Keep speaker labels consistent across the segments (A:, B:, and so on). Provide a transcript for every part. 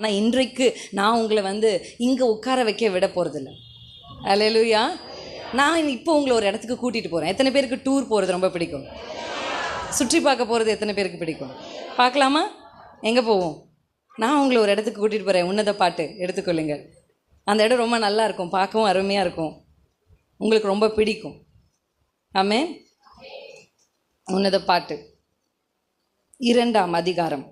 A: ஆனால் இன்றைக்கு நான் உங்களை இங்கே உட்கார வைக்க விட போகிறதில்ல. அல்லேலூயா. நான் இப்போ உங்களை ஒரு இடத்துக்கு கூட்டிகிட்டு போகிறேன். எத்தனை பேருக்கு டூர் போகிறது ரொம்ப பிடிக்கும்? சுற்றி பார்க்க போகிறது எத்தனை பேருக்கு பிடிக்கும்? பார்க்கலாமா? எங்கே போவோம்? நான் உங்களை ஒரு இடத்துக்கு கூட்டிகிட்டு போகிறேன். உன்னத பாட்டு எடுத்துக்கொள்ளுங்கள். அந்த இடம் ரொம்ப நல்லா இருக்கும், பார்க்கவும் அருமையாக இருக்கும், உங்களுக்கு ரொம்ப பிடிக்கும். ஆமென். உன்னத பாட்டு 2ஆம் அதிகாரம்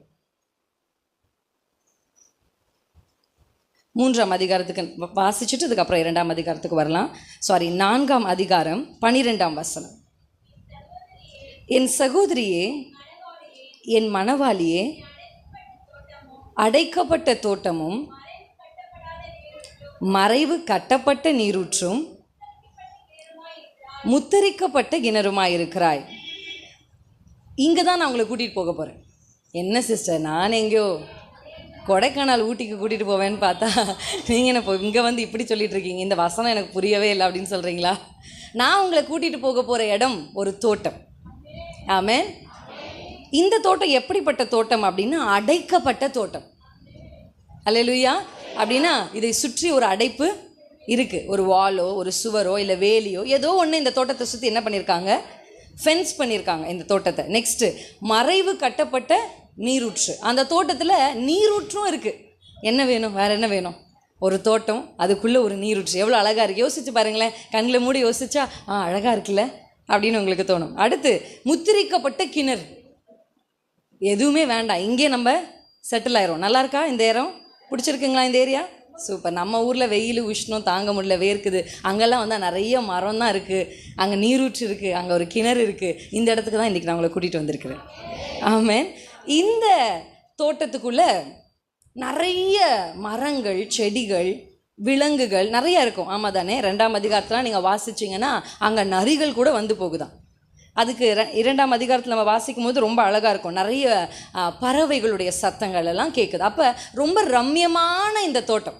A: 3ஆம் அதிகாரத்துக்கு வாசிச்சுட்டு அதுக்கப்புறம் 2ஆம் அதிகாரத்துக்கு வரலாம். 4ஆம் அதிகாரம் 12ஆம் வசனம். என் சகோதரியே, என் மணவாளியே, அடைக்கப்பட்ட தோட்டமும் மறைவு கட்டப்பட்ட நீரூற்றும் முத்தரிக்கப்பட்ட கிணறுமாயிருக்கிறாய். இங்கே தான் நான் உங்களை கூட்டிகிட்டு போக போகிறேன். என்ன சிஸ்டர், நான் எங்கேயோ கொடைக்கானல் ஊட்டிக்கு கூட்டிகிட்டு போவேன்னு பார்த்தா நீங்கள் என்ன இங்கே இப்படி சொல்லிட்டு இருக்கீங்க, இந்த வசனம் எனக்கு புரியவே இல்லை அப்படின்னு சொல்கிறீங்களா? நான் உங்களை கூட்டிகிட்டு போக போகிற இடம் ஒரு தோட்டம். ஆமென். இந்த தோட்டம் எப்படிப்பட்ட தோட்டம் அப்படின்னா அடைக்கப்பட்ட தோட்டம். அல்லேலூயா. அப்படின்னா இதை சுற்றி ஒரு அடைப்பு இருக்குது. ஒரு வாலோ ஒரு சுவரோ இல்லை வேலியோ ஏதோ ஒன்று இந்த தோட்டத்தை சுற்றி என்ன பண்ணியிருக்காங்க? ஃபென்ஸ் பண்ணியிருக்காங்க இந்த தோட்டத்தை. நெக்ஸ்ட்டு மறைவு கட்டப்பட்ட நீரூற்று. அந்த தோட்டத்தில் நீரூற்றும் இருக்குது. என்ன வேணும்? வேறு என்ன வேணும்? ஒரு தோட்டம், அதுக்குள்ளே ஒரு நீரூற்று. எவ்வளோ அழகாக இருக்குது, யோசிச்சு பாருங்களேன். கண்ணில் மூடி யோசிச்சா அழகாக இருக்குல்ல அப்படின்னு உங்களுக்கு தோணும். அடுத்து முத்திரிக்கப்பட்ட கிணறு. எதுவுமே வேண்டாம், இங்கே நம்ம செட்டில் ஆயிரும். நல்லா இருக்கா இந்த இடம்? பிடிச்சிருக்குங்களா இந்த ஏரியா? சூப்பர். நம்ம ஊரில் வெயில் உஷ்ணம் தாங்க முடியல, வேர்க்குது. அங்கெல்லாம் வந்தால் நிறைய மரம் தான் இருக்குது, அங்கே நீரூற்று இருக்குது, அங்கே ஒரு கிணறு இருக்குது. இந்த இடத்துக்கு தான் இன்றைக்கி நான் உங்களை கூட்டிகிட்டு வந்திருக்கிறேன். ஆமென். இந்த தோட்டத்துக்குள்ளே நிறைய மரங்கள், செடிகள், விலங்குகள் நிறைய இருக்கும். ஆமாம் தானே? 2ஆம் அதிகாரத்தில் நீங்கள் வாசிச்சிங்கன்னா அங்கே நரிகள் கூட வந்து போகுதான். அதுக்கு 2ஆம் அதிகாரத்தில் நம்ம வாசிக்கும் போது ரொம்ப அழகாக இருக்கும். நிறைய பறவைகளுடைய சத்தங்கள் எல்லாம் கேட்குது. அப்போ ரொம்ப ரம்யமான இந்த தோட்டம்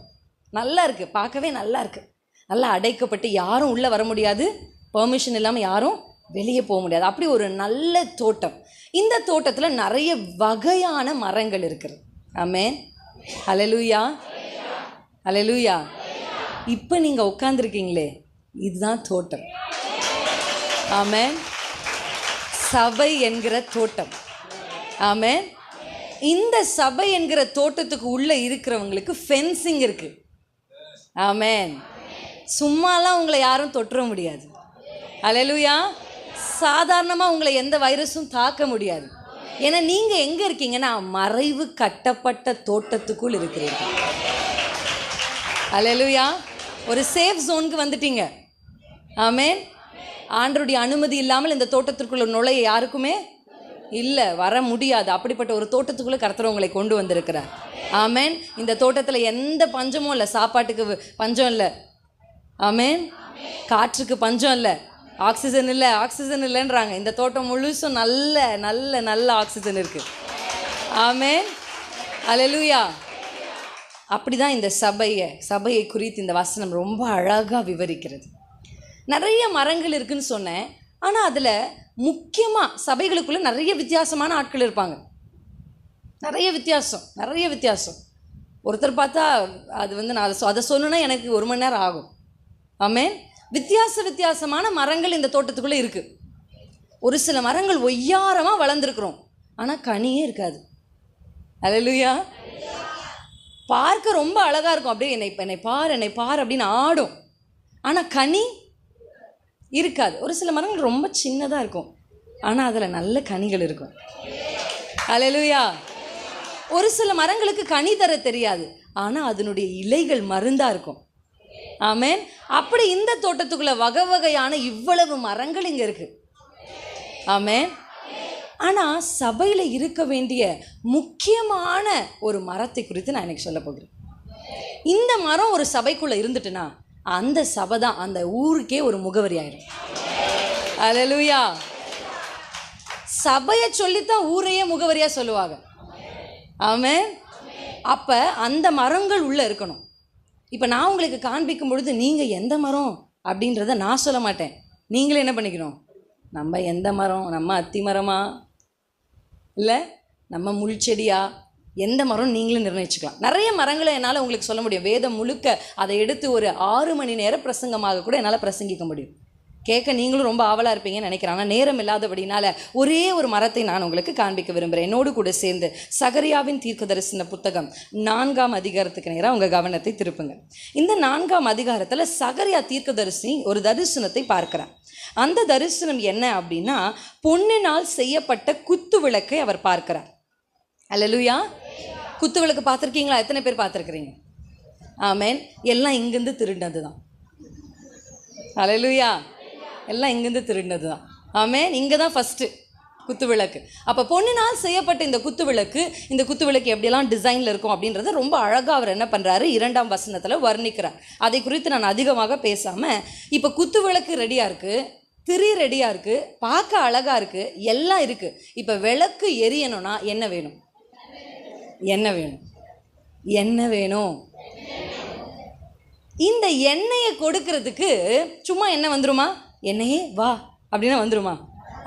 A: நல்லா இருக்குது, பார்க்கவே நல்லா இருக்குது. நல்லா அடைக்கப்பட்டு யாரும் உள்ளே வர முடியாது, பெர்மிஷன் இல்லாமல் யாரும் வெளியே போக முடியாது. அப்படி ஒரு நல்ல தோட்டம். இந்த தோட்டத்தில் நிறைய வகையான மரங்கள் இருக்குது. ஆமென். அல்லேலூயா. அல்லேலூயா. இப்போ நீங்கள் உட்காந்துருக்கீங்களே, இதுதான் தோட்டம். ஆமென். சபை என்கிற தோட்டம். ஆமென். இந்த சபை என்கிற தோட்டத்துக்கு உள்ளே இருக்கிறவங்களுக்கு ஃபென்சிங் இருக்குது. ஆமென். சும்மாலாம் உங்களை யாரும் தொற்ற முடியாது. அல்லேலூயா. சாதாரணமாக உங்களை எந்த வைரஸும் தாக்க முடியாது. ஏன்னா நீங்கள் எங்கே இருக்கீங்கன்னா மறைவு கட்டப்பட்ட தோட்டத்துக்குள் இருக்கிறீர்கள். அல்லேலூயா. ஒரு சேஃப் ஜோனுக்கு வந்துட்டீங்க. ஆமென். ஆண்டவருடைய அனுமதி இல்லாமல் இந்த தோட்டத்திற்குள்ள நுழைய யாருக்குமே இல்லை, வர முடியாது. அப்படிப்பட்ட ஒரு தோட்டத்துக்குள்ளே கர்த்தர் உங்களை கொண்டு வந்திருக்கிறார். ஆமென். இந்த தோட்டத்தில் எந்த பஞ்சமும் இல்லை. சாப்பாட்டுக்கு பஞ்சம் இல்லை. ஆமென். காற்றுக்கு பஞ்சம் இல்லை. ஆக்சிஜன் இல்லை, ஆக்சிஜன் இல்லைன்றாங்க. இந்த தோட்டம் முழுசும் நல்ல நல்ல நல்ல ஆக்சிஜன் இருக்குது. ஆமென். அல்லேலூயா. அப்படி தான் இந்த சபையை குறித்து இந்த வசனம் ரொம்ப அழகாக விவரிக்கிறது. நிறைய மரங்கள் இருக்குதுன்னு சொன்னேன். ஆனால் அதில் முக்கியமாக சபைகளுக்குள்ளே நிறைய வித்தியாசமான ஆட்கள் இருப்பாங்க. நிறைய வித்தியாசம். ஒருத்தர் பார்த்தா அது நான் அதை சொல்லணுன்னா எனக்கு 1 மணி நேரம் ஆகும். ஆமென். வித்தியாசமான மரங்கள் இந்த தோட்டத்துக்குள்ளே இருக்குது. ஒரு சில மரங்கள் ஒய்யாரமாக வளர்ந்துருக்குறோம், ஆனால் கனியே இருக்காது. அல்லேலூயா. பார்க்க ரொம்ப அழகாக இருக்கும். அப்படியே என்னை பார் அப்படின்னு ஆடும், ஆனால் கனி இருக்காது. ஒரு சில மரங்கள் ரொம்ப சின்னதாக இருக்கும், ஆனால் அதில் நல்ல கனிகள் இருக்கும். அல்லேலூயா. ஒரு சில மரங்களுக்கு கனி தர தெரியாது, ஆனால் அதனுடைய இலைகள் மருந்தாக இருக்கும். ஆமென். அப்படி இந்த தோட்டத்துக்குள்ள வகை வகையான இவ்வளவு மரங்கள் இங்கே இருக்குது. ஆமென். ஆனால் சபையில் இருக்க வேண்டிய முக்கியமான ஒரு மரத்தை குறித்து நான் எனக்கு சொல்ல போகிறேன். இந்த மரம் ஒரு சபைக்குள்ளே இருந்துட்டுன்னா அந்த சபை தான் அந்த ஊருக்கே ஒரு முகவரி ஆயிடும். அல்லேலூயா. சபையை சொல்லித்தான் ஊரையே முகவரியாக சொல்லுவாங்க. ஆமென். அப்போ அந்த மரங்கள் உள்ளே இருக்கணும். இப்போ நான் உங்களுக்கு காண்பிக்கும் பொழுது நீங்கள் எந்த மரம் அப்படின்றத நான் சொல்ல மாட்டேன். நீங்களே என்ன பண்ணிக்கணும்? நம்ம எந்த மரம், நம்ம அத்தி மரமா இல்லை நம்ம முள் செடியா எந்த மரம் நீங்களும் நிர்ணயிச்சுக்கலாம். நிறைய மரங்களை என்னால் உங்களுக்கு சொல்ல முடியும். வேதம் முழுக்க அதை எடுத்து ஒரு 6 மணி நேரம் பிரசங்கமாக கூட என்னால் பிரசங்கிக்க முடியும். கேட்க நீங்களும் ரொம்ப ஆவலாக இருப்பீங்கன்னு நினைக்கிறேன். ஆனால் நேரம் இல்லாதபடினால ஒரே ஒரு மரத்தை நான் உங்களுக்கு காண்பிக்க விரும்புகிறேன். என்னோடு கூட சேர்ந்து சகரியாவின் தீர்க்கதரிசன புத்தகம் 4ஆம் அதிகாரத்துக்கு நேராக உங்கள் கவனத்தை திருப்புங்க. இந்த 4ஆம் அதிகாரத்தில் சகரியா தீர்க்கதரிசி ஒரு தரிசனத்தை பார்க்கிறார். அந்த தரிசனம் என்ன அப்படின்னா, பொன்னினால் செய்யப்பட்ட குத்து விளக்கை அவர் பார்க்கிறார். அல்லேலூயா. குத்து விளக்கு பார்த்துருக்கீங்களா? எத்தனை பேர் பார்த்துருக்குறீங்க? ஆமென். எல்லாம் இங்கேருந்து திருடினது தான். அல்லேலூயா. எல்லாம் இங்கேருந்து திருடினது தான். ஆமென். இங்கே தான் ஃபஸ்ட்டு குத்து விளக்கு. அப்போ பொன்னினால் செய்யப்பட்ட இந்த குத்து விளக்கு எப்படியெல்லாம் டிசைனில் இருக்கும் அப்படின்றத ரொம்ப அழகாக அவர் என்ன பண்ணுறாரு, 2ஆம் வசனத்தில் வர்ணிக்கிறார். அதை குறித்து நான் அதிகமாக பேசாமல், இப்போ குத்து விளக்கு ரெடியாக இருக்குது, திரி ரெடியாக இருக்குது, பார்க்க அழகாக இருக்குது, எல்லாம் இருக்குது. இப்போ விளக்கு எரியணும்னா என்ன வேணும்? என்ன வேணும்? இந்த எண்ணெயை கொடுக்கறதுக்கு சும்மா என்ன வந்துருமா? எண்ணெயே வா அப்படின்னா வந்துருமா?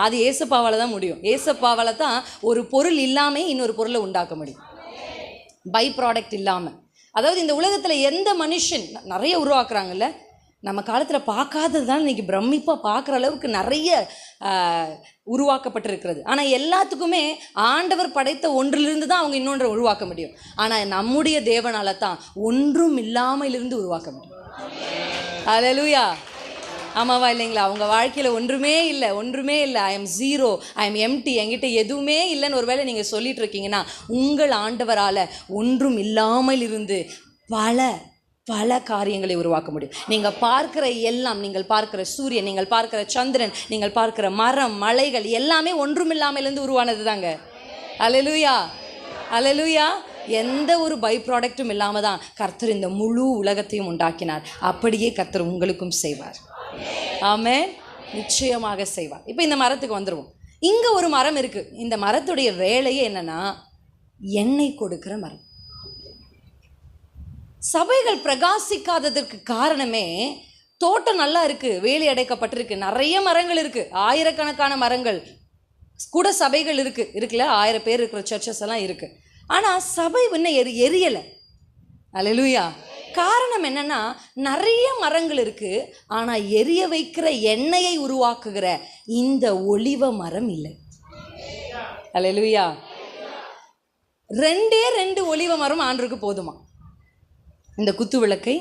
A: அது ஏசப்பாவால் தான் முடியும். ஏசப்பாவால் தான் ஒரு பொருள் இல்லாமல் இன்னொரு பொருளை உண்டாக்க முடியும். பை ப்ராடக்ட் இல்லாமல். அதாவது இந்த உலகத்தில் எந்த மனுஷன் நிறைய உருவாக்குறாங்கல்ல, நம்ம காலத்தில் பார்க்காததுதான் இன்றைக்கி பிரமிப்பாக பார்க்குற அளவுக்கு நிறைய உருவாக்கப்பட்டிருக்கிறது. ஆனால் எல்லாத்துக்குமே ஆண்டவர் படைத்த ஒன்றிலிருந்து தான் அவங்க இன்னொன்றை உருவாக்க முடியும். ஆனால் நம்முடைய தேவனால தான் ஒன்றும் இல்லாமலிருந்து உருவாக்க முடியும். அல்லேலூயா. ஆமாவா இல்லைங்களா? அவங்க வாழ்க்கையில் ஒன்றுமே இல்லை, I am zero, I am MD, என்கிட்ட எதுவுமே இல்லைன்னு ஒருவேளை நீங்கள் சொல்லிட்டு இருக்கீங்கன்னா, உங்கள் ஆண்டவரால் ஒன்றும் இல்லாமல் இருந்து பல காரியங்களை உருவாக்க முடியும். நீங்கள் பார்க்குற எல்லாம், நீங்கள் பார்க்குற சூரியன், நீங்கள் பார்க்குற சந்திரன், நீங்கள் பார்க்குற மரம், மலைகள் எல்லாமே ஒன்றுமில்லாமலேருந்து உருவானது தாங்க. அல்லேலூயா. அல்லேலூயா. எந்த ஒரு பை ப்ராடக்ட்டும் இல்லாமல் தான் கர்த்தர் இந்த முழு உலகத்தையும் உண்டாக்கினார். அப்படியே கர்த்தர் உங்களுக்கும் செய்வார். ஆமென். நிச்சயமாக செய்வார். இப்போ இந்த மரத்துக்கு வந்துடுவோம். இங்கே ஒரு மரம் இருக்குது. இந்த மரத்துடைய வேலையே என்னன்னா, எண்ணெய் கொடுக்குற மரம். சபைகள் பிரகாசிக்காததற்கு காரணமே, தோட்டம் நல்லா இருக்குது, வேலி அடைக்கப்பட்டிருக்கு, நிறைய மரங்கள் இருக்குது, ஆயிரக்கணக்கான மரங்கள் கூட சபைகள் இருக்குல்ல, 1000 பேர் இருக்கிற சர்ச்சஸ் எல்லாம் இருக்குது. ஆனால் சபை இன்னும் எரியலை. அல்லேலூயா. காரணம் என்னன்னா, நிறைய மரங்கள் இருக்குது, ஆனால் எரிய வைக்கிற எண்ணெயை உருவாக்குகிற இந்த ஒலிவ மரம் இல்லை. அல்லேலூயா. 2 ஒலிவ மரம் ஆண்டருக்கு போதுமா இந்த குத்து விளக்கை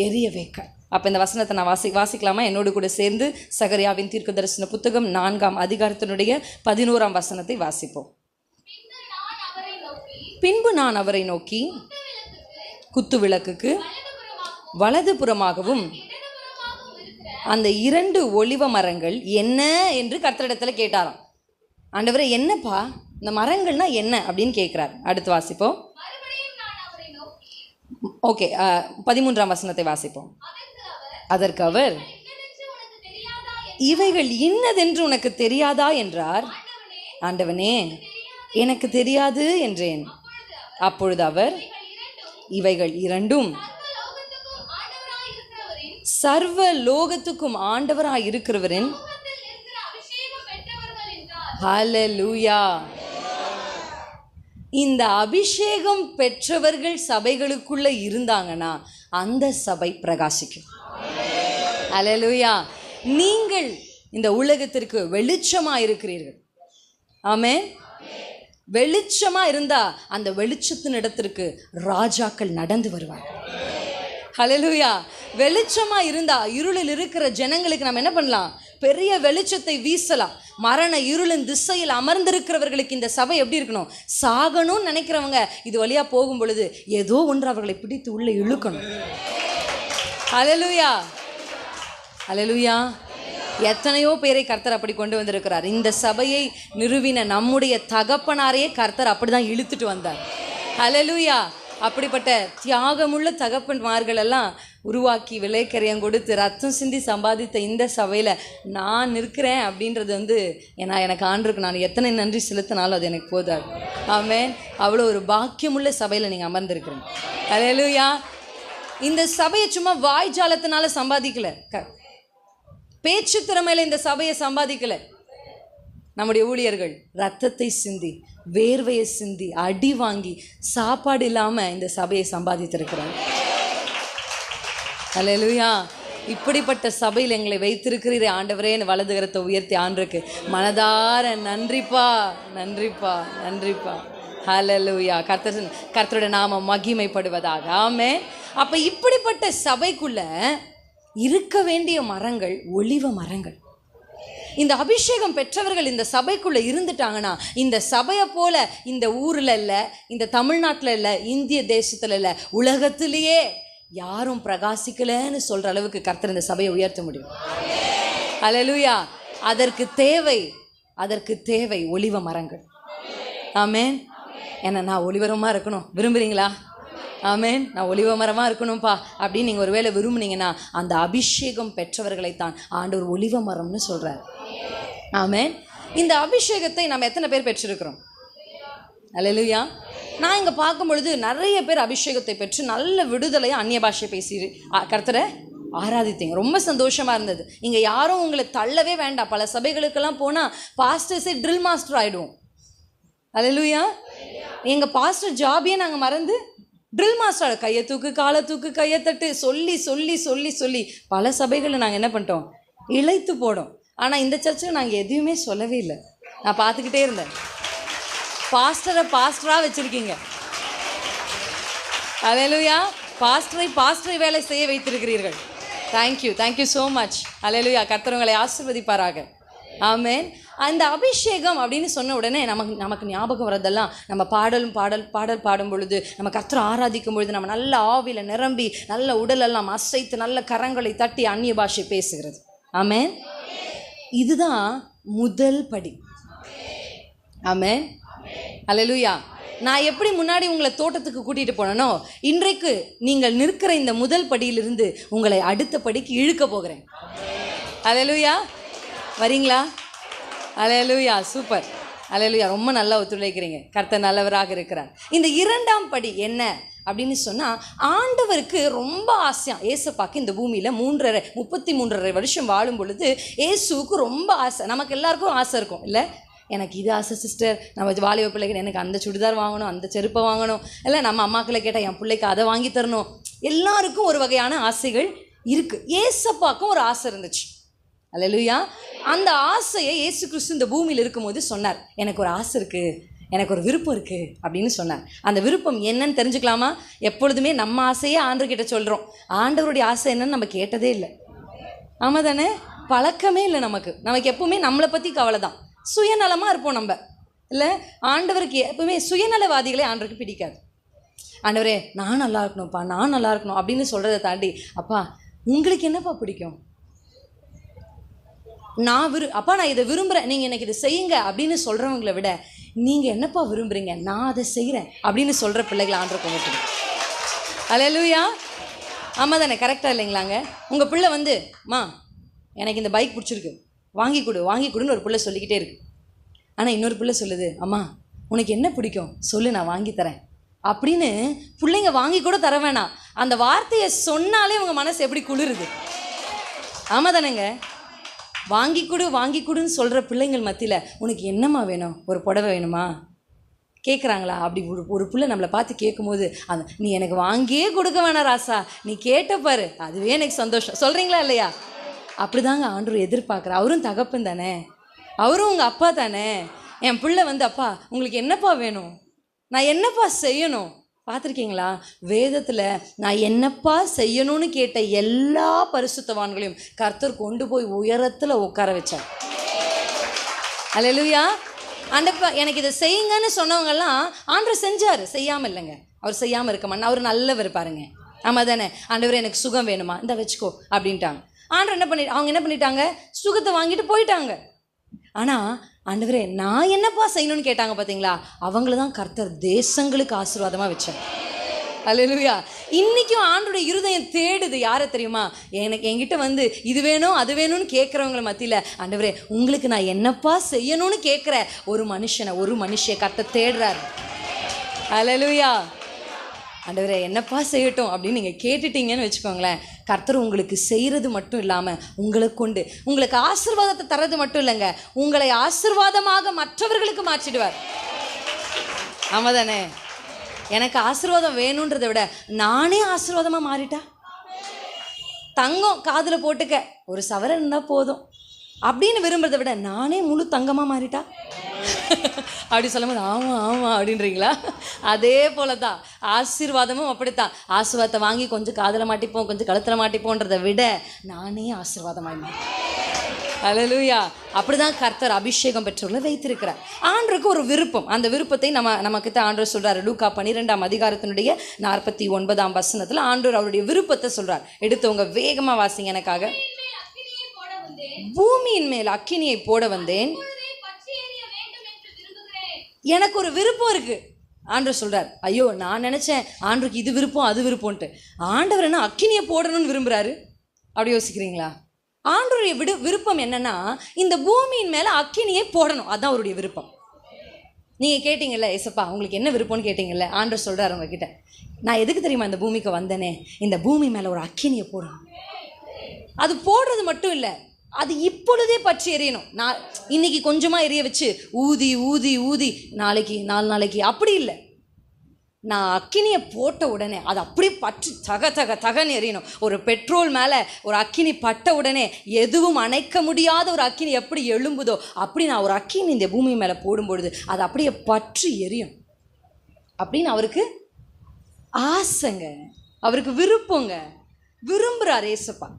A: எரிய வைக்க? அப்போ இந்த வசனத்தை நான் வாசிக்கலாமா? என்னோடு கூட சேர்ந்து சகரியாவின் தீர்க்கதரிசன புத்தகம் 4ஆம் அதிகாரத்தினுடைய 11ஆம் வசனத்தை வாசிப்போம். பின்பு நான் அவரை நோக்கி குத்து விளக்குக்கு வலதுபுறமாகவும் அந்த 2 ஒலிவ மரங்கள் என்ன என்று கர்த்தரிடத்தில் கேட்டாராம். ஆண்டவரே, என்னப்பா இந்த மரங்கள்னா என்ன அப்படின்னு கேட்குறார். அடுத்து வாசிப்போம். ஓகே, 13ஆம் வசனத்தை வாசிப்போம். அதற்கு அவர், இவைகள் இன்னதென்று உனக்கு தெரியாதா என்றார். ஆண்டவனே, எனக்கு தெரியாது என்றேன். அப்பொழுது அவர், இவைகள் 2ம் சர்வ லோகத்துக்கும் ஆண்டவராய் இருக்கிறவரின். ஹல்லேலூயா. இந்த அபிஷேகம் பெற்றவர்கள் சபைகளுக்குள்ள இருந்தாங்கன்னா அந்த சபை பிரகாசிக்கும். ஹல்லேலூயா. நீங்கள் இந்த உலகத்திற்கு வெளிச்சமா இருக்கிறீர்கள். ஆமென். வெளிச்சமா இருந்தா அந்த வெளிச்சத்தின் இடத்திற்கு ராஜாக்கள் நடந்து வருவாங்க. ஹல்லேலூயா. வெளிச்சமா இருந்தா இருளில் இருக்கிற ஜனங்களுக்கு நம்ம என்ன பண்ணலாம்? பெரிய வெளிச்சத்தை வீசலாம். மரண இருளின் திசையில் அமர்ந்திருக்கிறவர்களுக்கு இந்த சபை எப்படி இருக்கணும்? சாகணும்னு நினைக்கிறவங்க இது வழியா போகும் பொழுது ஏதோ ஒன்று அவர்களை பிடித்து உள்ள இழுக்கணும். ஹல்லேலூயா. ஹல்லேலூயா. எத்தனையோ பேரை கர்த்தர் அப்படி கொண்டு வந்திருக்கிறார். இந்த சபையை நிறுவின நம்முடைய தகப்பனாரையே கர்த்தர் அப்படிதான் இழுத்துட்டு வந்தார். ஹல்லேலூயா. அப்படிப்பட்ட தியாகமுள்ள தகப்பன்மார்கள் எல்லாம் உருவாக்கி விலைக்கரையம் கொடுத்து ரத்தம் சிந்தி சம்பாதித்த இந்த சபையில் நான் நிற்கிறேன் அப்படின்றது எனக்கு ஆண்டருக்கு நான் எத்தனை நன்றி செலுத்தினாலும் அது எனக்கு போதாது. ஆமென். அவ்வளோ ஒரு பாக்கியமுள்ள சபையில் நீங்கள் அமர்ந்திருக்கிறீங்க. ஹல்லேலூயா. இந்த சபையை சும்மா வாய்ஜாலத்தினால சம்பாதிக்கல, பேச்சு திறமையில இந்த சபையை சம்பாதிக்கல. நம்முடைய ஊழியர்கள் ரத்தத்தை சிந்தி, வேர்வையை சிந்தி, அடி வாங்கி, சாப்பாடு இல்லாமல் இந்த சபையை சம்பாதித்திருக்கிறாங்க. அல்லேலூயா. இப்படிப்பட்ட சபையில் எங்களை வைத்திருக்கிறீரே ஆண்டவரேன்னு வலது கரத்தை உயர்த்தி ஆண்டருக்கு மனதார நன்றிப்பா, நன்றிப்பா, நன்றிப்பா. ஹல்லேலூயா. கர்த்தருடைய நாமம் மகிமைப்படுவதாக. ஆமென். அப்போ இப்படிப்பட்ட சபைக்குள்ள இருக்க வேண்டிய மரங்கள் ஒலிவ மரங்கள். இந்த அபிஷேகம் பெற்றவர்கள் இந்த சபைக்குள்ளே இருந்துட்டாங்கன்னா, இந்த சபையை போல இந்த ஊரில் இல்லை, இந்த தமிழ்நாட்டில் இல்லை, இந்திய தேசத்தில் இல்லை, உலகத்திலேயே யாரும் பிரகாசிக்கலைன்னு சொல்கிற அளவுக்கு கர்த்தர் இந்த சபையை உயர்த்த முடியும். அல்லேலூயா. அதற்கு தேவை ஒலிவ மரங்கள். ஆமென். ஏன்னா நான் ஒலிவரமாக இருக்கணும் விரும்புகிறீங்களா? ஆமென். நான் ஒலிவ மரமாக இருக்கணும்ப்பா அப்படின்னு நீங்கள் ஒருவேளை விரும்புனீங்கன்னா, அந்த அபிஷேகம் பெற்றவர்களைத்தான் ஆண்டவர் ஒலிவ மரம்னு சொல்கிறார். ஆமென். இந்த அபிஷேகத்தை நம்ம எத்தனை பேர் பெற்றிருக்கிறோம்? அல்லேலூயா. நான் இங்கே பார்க்கும் பொழுது நிறைய பேர் அபிஷேகத்தை பெற்று நல்ல விடுதலையாக அந்நிய பாஷை பேசி கர்த்தரை ஆராதித்தீங்க. ரொம்ப சந்தோஷமாக இருந்தது. இங்கே யாரும் உங்களை தள்ளவே வேண்டாம். பல சபைகளுக்கெல்லாம் போனால் பாஸ்டர்ஸே ட்ரில் மாஸ்டர் ஆகிடுவோம். அல்லேலூயா. எங்கள் பாஸ்டர் ஜாபியே நாங்கள் மறந்து ட்ரில் மாஸ்டர் கையை தூக்கு, காலை தூக்கு, கையை தட்டு சொல்லி சொல்லி சொல்லி சொல்லி பல சபைகளில் நாங்கள் என்ன பண்ணிட்டோம், இழைத்து போடும். ஆனால் இந்த சர்ச்சில் நாங்கள் எதுவுமே சொல்லவே இல்லை. நான் பார்த்துக்கிட்டே இருந்தேன். பாஸ்டராக வச்சுருக்கீங்க. அல்லேலூயா. பாஸ்டரை வேலை செய்ய வைத்திருக்கிறீர்கள். Thank you so much. அல்லேலூயா. கர்த்தர் உங்களை ஆசீர்வதிப்பாராக. ஆமென். அந்த அபிஷேகம் அப்படின்னு சொன்ன உடனே நமக்கு ஞாபகம் வரதெல்லாம் நம்ம பாடல் பாடும் பொழுது, நம்ம கர்த்தரை ஆராதிக்கும் பொழுது, நம்ம நல்ல ஆவியில் நிரம்பி நல்ல உடலெல்லாம் அசைத்து நல்ல கரங்களை தட்டி அந்நிய பாஷை பேசுகிறது. ஆமென். இதுதான் முதல் படி. ஆமென். அல்லேலூயா. நான் எப்படி முன்னாடி உங்களை தோட்டத்துக்கு கூட்டிகிட்டு போனேனோ, இன்றைக்கு நீங்கள் நிற்கிற இந்த முதல் படியிலிருந்து உங்களை அடுத்த படிக்கு இழுக்க போகிறேன். அல்லேலூயா. வரீங்களா? அல்லேலூயா. சூப்பர். அல்லேலூயா. ரொம்ப நல்லா ஒத்துழைக்கிறீங்க. கர்த்தர் நல்லவராக இருக்கிறார். இந்த இரண்டாம் படி என்ன அப்படின்னு சொன்னால், ஆண்டவருக்கு ரொம்ப ஆசையாக ஏசப்பாக்கு இந்த பூமியில் 33.5 வருஷம் வாழும் பொழுது ஏசுவுக்கு ரொம்ப ஆசை. நமக்கு எல்லாருக்கும் ஆசை இருக்கும் இல்லை? எனக்கு இது ஆசை சிஸ்டர், நம்ம வாலிப பிள்ளைக்கு எனக்கு அந்த சுடிதார் வாங்கணும், அந்த செருப்பை வாங்கணும், இல்லை நம்ம அம்மாக்களை கேட்டால் என் பிள்ளைக்கு அதை வாங்கி தரணும். எல்லாருக்கும் ஒரு வகையான ஆசைகள் இருக்குது. ஏசப்பாக்கும் ஒரு ஆசை இருந்துச்சு. அல்லேலூயா. அந்த ஆசையை இயேசு கிறிஸ்து இந்த பூமியில் இருக்கும்போது சொன்னார், எனக்கு ஒரு ஆசை இருக்குது, எனக்கு ஒரு விருப்பம் இருக்குது அப்படின்னு சொன்னார். அந்த விருப்பம் என்னன்னு தெரிஞ்சுக்கலாமா? எப்பொழுதுமே நம்ம ஆசையே ஆண்டவர்கிட்ட சொல்கிறோம். ஆண்டவருடைய ஆசை என்னன்னு நம்ம கேட்டதே இல்லை. ஆமாம் தானே? பழக்கமே இல்லை நமக்கு எப்பவுமே நம்மளை பற்றி கவலை தான். சுயநலமாக இருப்போம் நம்ம இல்லை? ஆண்டவருக்கு எப்பவுமே சுயநலவாதிகளே ஆண்டவருக்கு பிடிக்காது. ஆண்டவரே நான் நல்லா இருக்கணும்ப்பா, நான் நல்லா இருக்கணும் அப்படின்னு சொல்கிறத தாண்டி, அப்பா உங்களுக்கு என்னப்பா பிடிக்கும், அப்பா நான் இதை விரும்புகிறேன், நீங்கள் எனக்கு இதை செய்யுங்க அப்படின்னு சொல்கிறவங்களை விட, நீங்கள் என்னப்பா விரும்புகிறீங்க, நான் அதை செய்கிறேன் அப்படின்னு சொல்கிற பிள்ளைகளை ஆண்டவர் கொண்டு. அல்லேலூயா. ஆமாம் தானே? கரெக்டாக இல்லைங்களாங்க? உங்கள் பிள்ளை வந்து, மா எனக்கு இந்த பைக் பிடிச்சிருக்கு, வாங்கி கொடுன்னு ஒரு பிள்ளை சொல்லிக்கிட்டே இருக்கு. ஆனால் இன்னொரு பிள்ளை சொல்லுது, அம்மா உனக்கு என்ன பிடிக்கும் சொல்லு, நான் வாங்கி தரேன் அப்படின்னு. பிள்ளைங்க வாங்கி கூட தர வேணாம், அந்த வார்த்தையை சொன்னாலே உங்கள் மனசு எப்படி குளிருது. ஆமாம் தானேங்க? வாங்கி கொடுன்னு சொல்கிற பிள்ளைங்கள் மத்தியில் உனக்கு என்னம்மா வேணும், ஒரு புடவை வேணுமா கேட்குறாங்களா? அப்படி ஒரு பிள்ளை நம்மளை பார்த்து கேட்கும்போது, நீ எனக்கு வாங்கியே கொடுக்க வேணாம் ராசா, நீ கேட்டப்பாரு, அதுவே எனக்கு சந்தோஷம் சொல்கிறீங்களா இல்லையா? அப்படி தாங்க ஆண்டவர் எதிர்பார்க்குற. அவரும் தகப்பன் தானே, அவரும் உங்கள் அப்பா தானே. என் பிள்ளை வந்து, அப்பா உங்களுக்கு என்னப்பா வேணும், நான் என்னப்பா செய்யணும். பார்த்துருக்கீங்களா? வேதத்தில் நான் என்னப்பா செய்யணும்னு கேட்ட எல்லா பரிசுத்தவான்களையும் கர்த்தர் கொண்டு போய் உயரத்தில் உட்கார வச்சார். அல்லேலூயா. ஆண்டப்பா எனக்கு இதை செய்யுங்கன்னு சொன்னவங்கெல்லாம் ஆண்டவர் செஞ்சார், செய்யாமல் இல்லைங்க. அவர் செய்யாமல் இருக்க மாட்டேன், அவர் நல்லவர் பாருங்க. ஆமாம் தானே? ஆண்டவர் எனக்கு சுகம் வேணுமா, இந்த வச்சுக்கோ அப்படின்ட்டாங்க. ஆண்டவர் அவங்க என்ன பண்ணிட்டாங்க, சுகத்தை வாங்கிட்டு போயிட்டாங்க. ஆனால் ஆண்டவரே நான் என்னப்பா செய்யணும்னு கேட்டாங்க பார்த்தீங்களா, அவங்கள தான் கர்த்தர் தேசங்களுக்கு ஆசீர்வாதமாக வச்சார். அல்லேலூயா. இன்றைக்கும் ஆண்டவருடைய இருதயம் தேடுது யாரை தெரியுமா? என்கிட்ட வந்து இது வேணும் அது வேணும்னு கேட்குறவங்கள மத்தியில், ஆண்டவரே உங்களுக்கு நான் என்னப்பா செய்யணும்னு கேட்குற ஒரு மனுஷியை கர்த்தர் தேடுறாரு. அல்லேலூயா. ஆண்டவரே என்னப்பா செய்யட்டும் அப்படின்னு நீங்கள் கேட்டுட்டீங்கன்னு வச்சுக்கோங்களேன், கர்த்தர் உங்களுக்கு செய்கிறது மட்டும் இல்லாமல் உங்களை கொண்டு உங்களுக்கு ஆசீர்வாதத்தை தர்றது மட்டும் இல்லைங்க, உங்களை ஆசீர்வாதமாக மற்றவர்களுக்கு மாற்றிடுவார். ஆமாம் தானே? எனக்கு ஆசீர்வாதம் வேணுன்றதை விட நானே ஆசீர்வாதமாக மாறிட்டா, தங்கம் காதில் போட்டுக்க ஒரு சவரன் இருந்தால் போதும் அப்படின்னு விரும்புறதை விட நானே முழு தங்கமாக மாறிட்டா அப்படி சொல்லும்போது ஆமாம் ஆமாம் அப்படின்றீங்களா? அதே போல தான் ஆசீர்வாதமும் அப்படித்தான். ஆசீர்வாதத்தை வாங்கி கொஞ்சம் காதில் மாட்டிப்போம், கொஞ்சம் கழுத்தில் மாட்டிப்போன்றதை விட நானே ஆசீர்வாதமாய் மாட்டேன். அல்லேலூயா. அப்படிதான் கர்த்தர் அபிஷேகம் பெற்றவர்களை வைத்திருக்கிறார். ஆண்டருக்கு ஒரு விருப்பம், அந்த விருப்பத்தை நமக்கிட்ட ஆண்டவர் சொல்றாரு. லூக்கா 12ஆம் அதிகாரத்தினுடைய 49ஆம் வசனத்தில் ஆண்டவர் அவருடைய விருப்பத்தை சொல்றார். எடுத்தவங்க வேகமாக வாசிங்க எனக்காக. பூமியின் மேல் அக்கினியை போட வந்தேன், எனக்கு ஒரு விருப்பம் இருக்கு. ஆண்டவர் சொல்றார். ஐயோ, நான் நினைச்சேன் ஆண்டவருக்கு இது விருப்பம் அது விருப்பம்ன்ட்டு. ஆண்டவர் என்ன அக்கினியை போடணும்னு விரும்புறாரு? அப்படி யோசிக்கிறீங்களா? ஆண்டவருடைய விருப்பம் என்னன்னா, இந்த பூமியின் மேல அக்கினியை போடணும். அதுதான் அவருடைய விருப்பம். நீங்க கேட்டீங்கல்ல, ஏசப்பா உங்களுக்கு என்ன விருப்பம்னு கேட்டீங்கல்ல, ஆண்டவர் சொல்றாரு உங்ககிட்ட, நான் எதுக்கு தெரியுமா இந்த பூமிக்கு வந்தேனே, இந்த பூமி மேல ஒரு அக்கினியை போடணும். அது போடுறது மட்டும் இல்லை, அது இப்பொழுதே பற்றி எரியணும். நான் இன்னைக்கு கொஞ்சமாக எரிய வச்சு ஊதி ஊதி ஊதி நாளைக்கு 4 நாளைக்கு அப்படி இல்லை. நான் அக்கினியை போட்ட உடனே அது அப்படியே பற்றி தக தக தகன்னு எரியணும். ஒரு பெட்ரோல் மேலே ஒரு அக்கினி பட்ட உடனே எதுவும் அணைக்க முடியாத ஒரு அக்கினி எப்படி எழும்புதோ அப்படி நான் ஒரு அக்கினி இந்த பூமி மேலே போடும்பொழுது அது அப்படியே பற்றி எரியும் அப்படின்னு அவருக்கு ஆசைங்க, அவருக்கு விருப்பங்க, விரும்புகிறார் ஏசப்பா.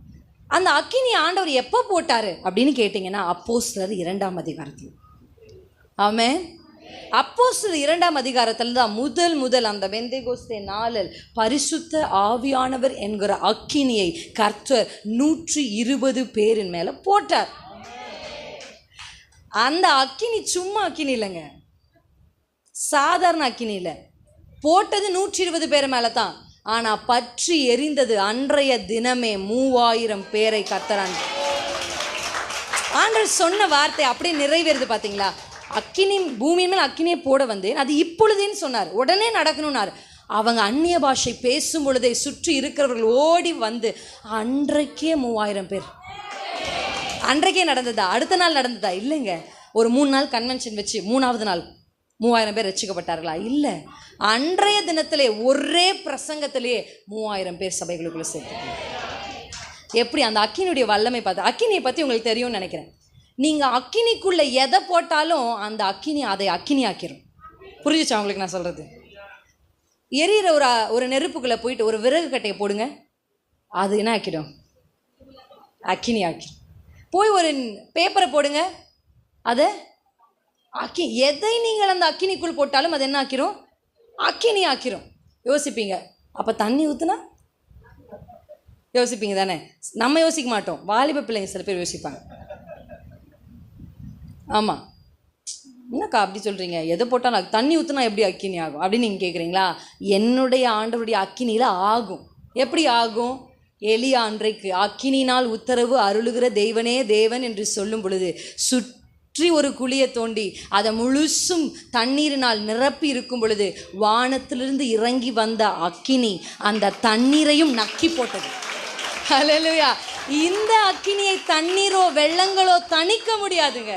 A: அந்த அக்கினி ஆண்டவர் எப்போ போட்டார் அப்படின்னு கேட்டிங்கன்னா, அப்போஸ்தலர் 2ஆம் அதிகாரத்தில். ஆமென். அப்போஸ்தலர் 2ஆம் அதிகாரத்தில் தான் முதல் அந்த பெந்தேகோஸ்தே நாளில் பரிசுத்த ஆவியானவர் என்கிற அக்கினியை கர்த்தர் 120 பேரின் மேலே போட்டார். அந்த அக்கினி சும்மா அக்கினி இல்லைங்க, சாதாரண அக்கினி இல்லை. போட்டது 120 பேர் மேலே தான். ஆனால் பற்றி எரிந்தது அன்றைய தினமே 3000 பேரை கர்த்தரான். ஆண்டவர் சொன்ன வார்த்தை அப்படியே நிறைவேறுது பார்த்தீங்களா? அக்கினி பூமியின் மேல் அக்கினியை போட வந்தேன், அது இப்பொழுதுன்னு சொன்னார், உடனே நடக்கணும்னார். அவங்க அந்நிய பாஷை பேசும் பொழுதே சுற்றி இருக்கிறவர்கள் ஓடி வந்து அன்றைக்கே 3000 பேர். அன்றைக்கே நடந்ததா? அடுத்த நாள் நடந்ததா? இல்லைங்க. ஒரு 3 நாள் கன்வென்ஷன் வச்சு 3ஆவது நாள் 3000 பேர் ரட்சிக்கப்பட்டார்களா? இல்லை. அன்றைய தினத்திலே ஒரே பிரசங்கத்திலேயே 3000 பேர் சபைகளுக்குள்ள சேர்த்து. எப்படி அந்த அக்கினியுடைய வல்லமை பார்த்து. அக்கினியை பற்றி உங்களுக்கு தெரியும்னு நினைக்கிறேன். நீங்கள் அக்கினிக்குள்ளே எதை போட்டாலும் அந்த அக்கினி அதை அக்கினி ஆக்கிரும். புரிஞ்சிச்சா உங்களுக்கு நான் சொல்கிறது? எரியிற ஒரு நெருப்புக்குள்ளே போயிட்டு ஒரு விறகு கட்டையை போடுங்க, அது என்ன ஆக்கிடும்? அக்கினி ஆக்கிடும். போய் ஒரு பேப்பரை போடுங்க, அதை எதை நீங்கள் அந்த அக்கினிக்குள் போட்டாலும் அது என்ன ஆக்கிரும்? அக்கினி ஆக்கிரும். யோசிப்பீங்க. அப்போ தண்ணி ஊற்றுனா யோசிப்பீங்க தானே? நம்ம யோசிக்க மாட்டோம், வாலிப பிள்ளைங்க சில பேர் யோசிப்பாங்க. ஆமாம், என்னக்கா அப்படி சொல்கிறீங்க, எதை போட்டாலும் அது தண்ணி ஊற்றுனா எப்படி அக்கினி ஆகும் அப்படின்னு நீங்கள் கேட்குறீங்களா? என்னுடைய ஆண்டவருடைய அக்கினியில் ஆகும். எப்படி ஆகும்? எலியா அன்றைக்கு அக்கினினால் உத்தரவு அருளுகிற தெய்வனே தேவன் என்று சொல்லும் பொழுது சுற்றி ஒரு குழியை தோண்டி அதை முழுசும் தண்ணீரினால் நிரப்பி இருக்கும் பொழுது வானத்திலிருந்து இறங்கி வந்த அக்கினி அந்த தண்ணீரையும் நக்கி போட்டது. ஹல்லேலூயா. இந்த அக்கினியை தண்ணீரோ வெள்ளங்களோ தணிக்க முடியாதுங்க,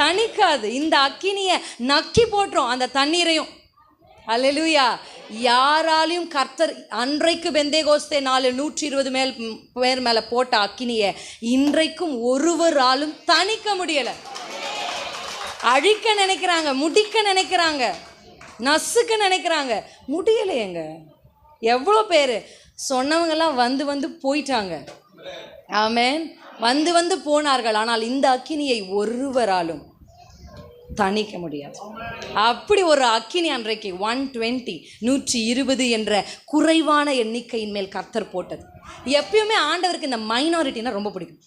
A: தணிக்காது. இந்த அக்கினியை நக்கி போட்டுரும் அந்த தண்ணீரையும். ஹல்லேலூயா. யாராலையும் கர்த்தர் அன்றைக்கு பெந்தேகோஸ்தே நாளில் 120 பேர் மேலே போட்ட அக்கினியை இன்றைக்கும் ஒருவராலும் தணிக்க முடியலை. அழிக்க நினைக்கிறாங்க, முடிக்க நினைக்கிறாங்க, நசுக்க நினைக்கிறாங்க, முடியலையேங்க. எவ்வளோ பேர் சொன்னவங்கெல்லாம் வந்து போயிட்டாங்க. ஆமென். வந்து போனார்கள். ஆனால் இந்த அக்கினியை ஒருவராலும் தணிக்க முடியாது. அப்படி ஒரு அக்கினி அன்றைக்கு 120 என்ற குறைவான எண்ணிக்கையின் மேல் கர்த்தர் போட்டது. எப்பயுமே ஆண்டவருக்கு இந்த மைனாரிட்டினா ரொம்ப பிடிக்கும்.